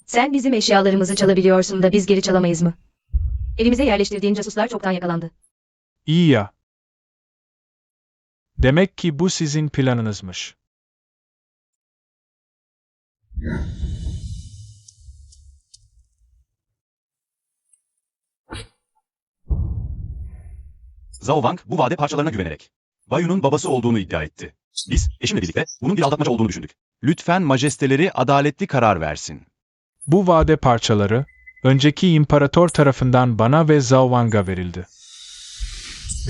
Sen bizim eşyalarımızı çalabiliyorsun da biz geri çalamayız mı? Evimize yerleştirdiğin casuslar çoktan yakalandı. İyi ya. Demek ki bu sizin planınızmış. Zhao Wang bu vade parçalarına güvenerek Bayu'nun babası olduğunu iddia etti. Biz, eşimle birlikte bunun bir aldatmaca olduğunu düşündük. Lütfen majesteleri adaletli karar versin. Bu vade parçaları, önceki imparator tarafından bana ve Zhao Wang'a verildi.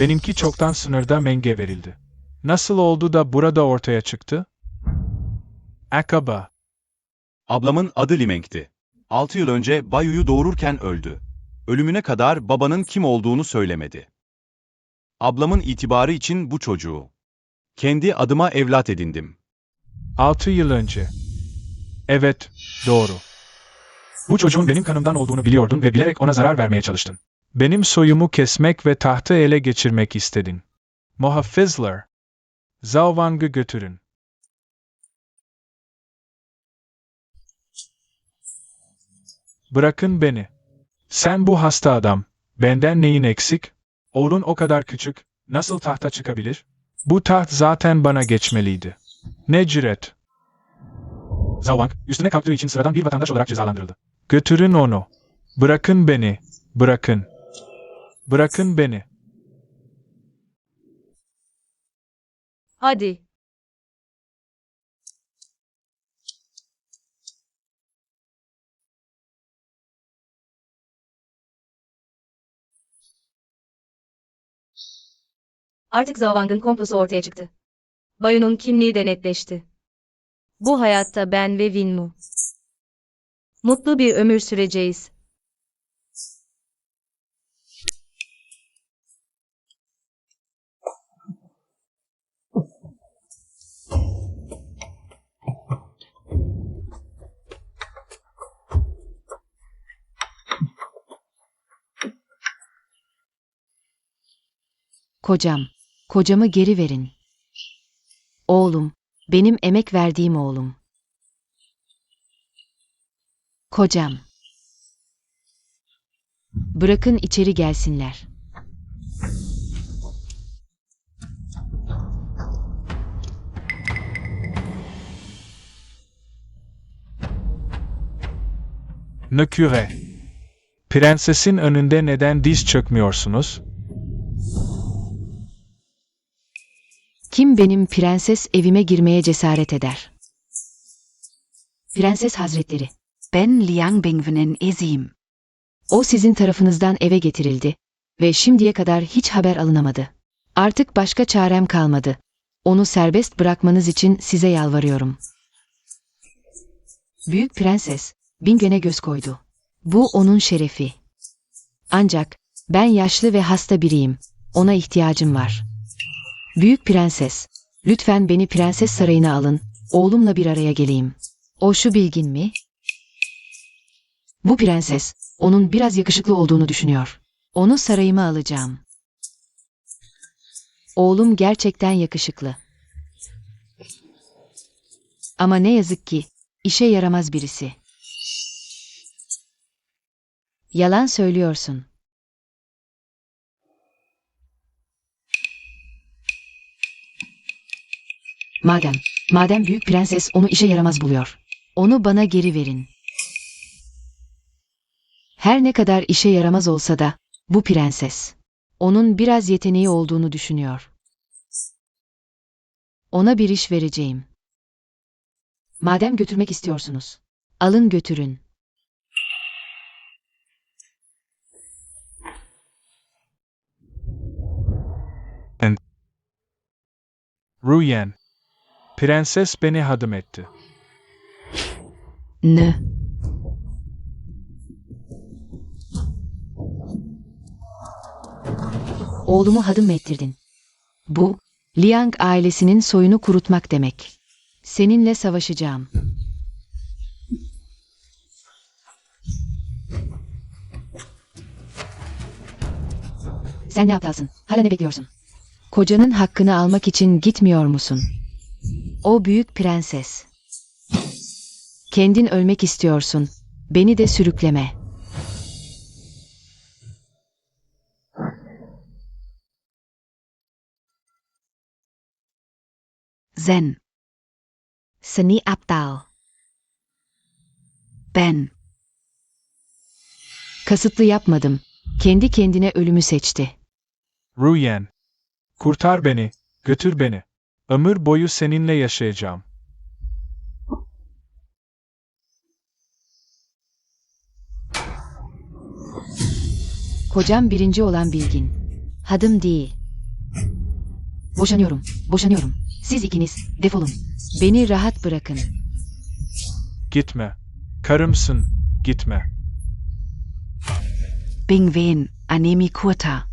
Benimki çoktan sınırda Meng'e verildi. Nasıl oldu da burada ortaya çıktı? Akaba. Ablamın adı Limeng'ti. 6 yıl önce Bayu'yu doğururken öldü. Ölümüne kadar babanın kim olduğunu söylemedi. Ablamın itibarı için bu çocuğu kendi adıma evlat edindim. 6 yıl önce. Evet, doğru. Bu çocuğun benim kanımdan olduğunu biliyordun ve bilerek ona zarar vermeye çalıştın. Benim soyumu kesmek ve tahtı ele geçirmek istedin. Muhafızlar, Zhao Wang'ı götürün. Bırakın beni. Sen bu hasta adam, benden neyin eksik? Oğlun o kadar küçük, nasıl tahta çıkabilir? Bu taht zaten bana geçmeliydi. Ne cüret. Zhao Wang, üstüne kalktığı için sıradan bir vatandaş olarak cezalandırıldı. Götürün onu. Bırakın beni. Bırakın. Bırakın beni. Hadi. Artık Zhao Wang'ın komplosu ortaya çıktı. Bayu'nun kimliği de netleşti. Bu hayatta ben ve Winmu mutlu bir ömür süreceğiz. Kocam, kocamı geri verin. Oğlum, benim emek verdiğim oğlum. Kocam. Bırakın içeri gelsinler. Nöküre. Prensesin önünde neden diz çökmüyorsunuz? Kim benim prenses evime girmeye cesaret eder? Prenses Hazretleri, ben Liang Bingwen'in eziyim. O sizin tarafınızdan eve getirildi ve şimdiye kadar hiç haber alınamadı. Artık başka çarem kalmadı. Onu serbest bırakmanız için size yalvarıyorum. Büyük Prenses, Bingwen'e göz koydu. Bu onun şerefi. Ancak ben yaşlı ve hasta biriyim. Ona ihtiyacım var. Büyük Prenses, lütfen beni Prenses Sarayı'na alın, oğlumla bir araya geleyim. O şu bilgin mi? Bu prenses, onun biraz yakışıklı olduğunu düşünüyor. Onu sarayıma alacağım. Oğlum gerçekten yakışıklı. Ama ne yazık ki, işe yaramaz birisi. Yalan söylüyorsun. Madem büyük prenses onu işe yaramaz buluyor. Onu bana geri verin. Her ne kadar işe yaramaz olsa da, bu prenses. Onun biraz yeteneği olduğunu düşünüyor. Ona bir iş vereceğim. Madem götürmek istiyorsunuz, alın götürün. Ruyen. Prenses beni hadım etti. Ne? Oğlumu hadım mı ettirdin? Bu, Liang ailesinin soyunu kurutmak demek. Seninle savaşacağım. Sen ne aptalsın? Hala ne bekliyorsun? Kocanın hakkını almak için gitmiyor musun? O büyük prenses. Kendin ölmek istiyorsun. Beni de sürükleme. Zen. Seni aptal. Ben. Kasıtlı yapmadım. Kendi kendine ölümü seçti. Ruyen. Kurtar beni, götür beni. Ömür boyu seninle yaşayacağım. Kocam birinci olan bilgin. Hadım değil. Boşanıyorum, boşanıyorum. Siz ikiniz defolun. Beni rahat bırakın. Gitme. Karımsın, gitme. Bingwen, Anemi Kurta.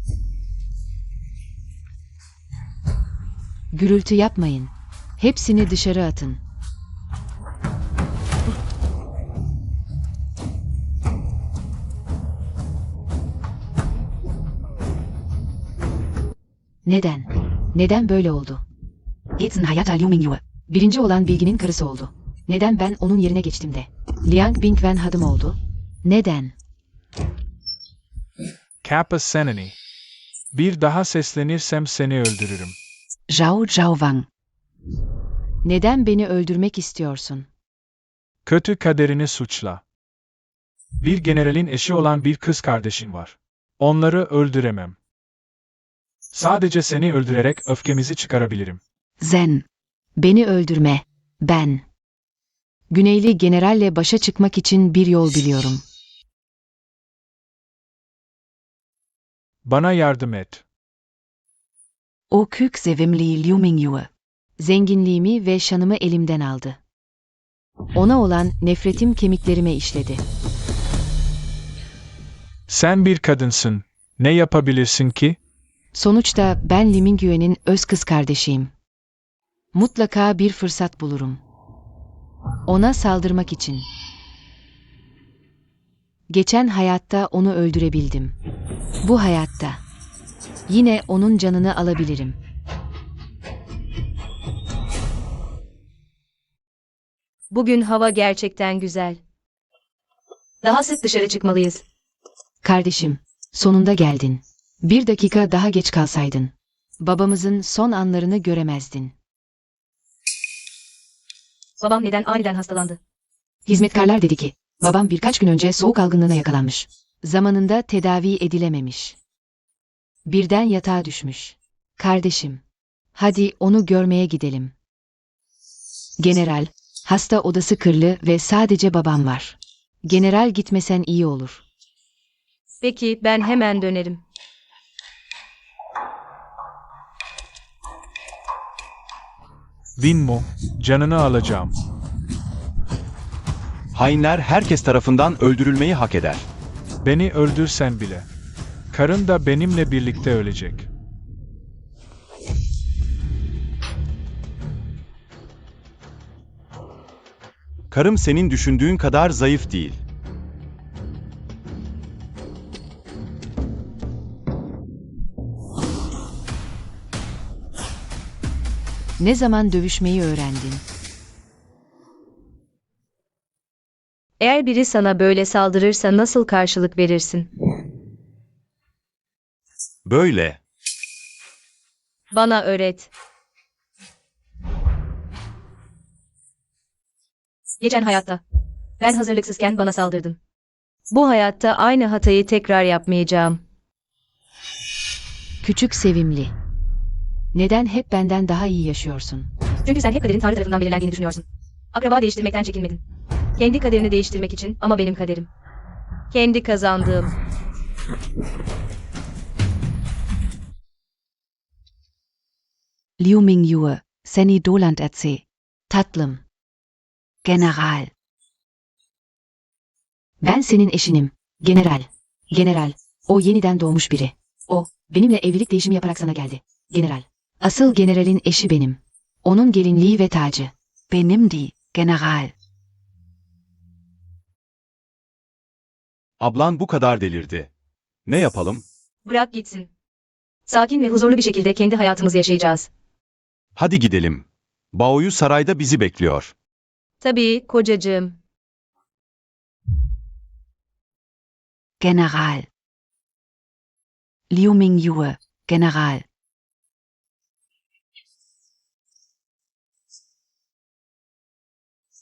Gürültü yapmayın. Hepsini dışarı atın. Neden? Neden böyle oldu? Gitsin hayat alüminyum. Birinci olan bilginin karısı oldu. Neden ben onun yerine geçtim de? Liang Bingwen hadım oldu. Neden? Kappa Seneni. Bir daha seslenirsem seni öldürürüm. Zhao Zhaowang. Neden beni öldürmek istiyorsun? Kötü kaderini suçla. Bir generalin eşi olan bir kız kardeşin var. Onları öldüremem. Sadece seni öldürerek öfkemizi çıkarabilirim. Zen. Beni öldürme. Ben. Güneyli generalle başa çıkmak için bir yol biliyorum. Bana yardım et. O kök sevimli Liumingyue. Zenginliğimi ve şanımı elimden aldı. Ona olan nefretim kemiklerime işledi. Sen bir kadınsın. Ne yapabilirsin ki? Sonuçta ben Li Mingyue'nin öz kız kardeşiyim. Mutlaka bir fırsat bulurum. Ona saldırmak için. Geçen hayatta onu öldürebildim. Bu hayatta. Yine onun canını alabilirim. Bugün hava gerçekten güzel. Daha sık dışarı çıkmalıyız. Kardeşim, sonunda geldin. 1 dakika daha geç kalsaydın. Babamızın son anlarını göremezdin. Babam neden aniden hastalandı? Hizmetkarlar dedi ki, babam birkaç gün önce soğuk algınlığına yakalanmış. Zamanında tedavi edilememiş. Birden yatağa düşmüş. Kardeşim, hadi onu görmeye gidelim. General, hasta odası kırlı ve sadece babam var. General gitmesen iyi olur. Peki, ben hemen dönerim. Winmu, canını alacağım. Hainler herkes tarafından öldürülmeyi hak eder. Beni öldürsen bile. Karın da benimle birlikte ölecek. Karım senin düşündüğün kadar zayıf değil. Ne zaman dövüşmeyi öğrendin? Eğer biri sana böyle saldırırsa nasıl karşılık verirsin? Böyle. Bana öğret. Geçen hayatta. Ben hazırlıksızken bana saldırdın. Bu hayatta aynı hatayı tekrar yapmayacağım. Küçük sevimli. Neden hep benden daha iyi yaşıyorsun? Çünkü sen hep kaderin Tanrı tarafından belirlendiğini düşünüyorsun. Akraba değiştirmekten çekinmedin. Kendi kaderini değiştirmek için ama benim kaderim. Kendi kazandığım. Liu Mingyue, Seni Doland erzäh. Tatlım. General. Ben senin eşinim. General. General. O yeniden doğmuş biri. O, benimle evlilik değişimi yaparak sana geldi. General. Asıl generalin eşi benim. Onun gelinliği ve tacı. Benim değil, general. Ablan bu kadar delirdi. Ne yapalım? Bırak gitsin. Sakin ve huzurlu bir şekilde kendi hayatımızı yaşayacağız. Hadi gidelim. Baoyu sarayda bizi bekliyor. Tabii, kocacığım. General. Liu Mingyue, General.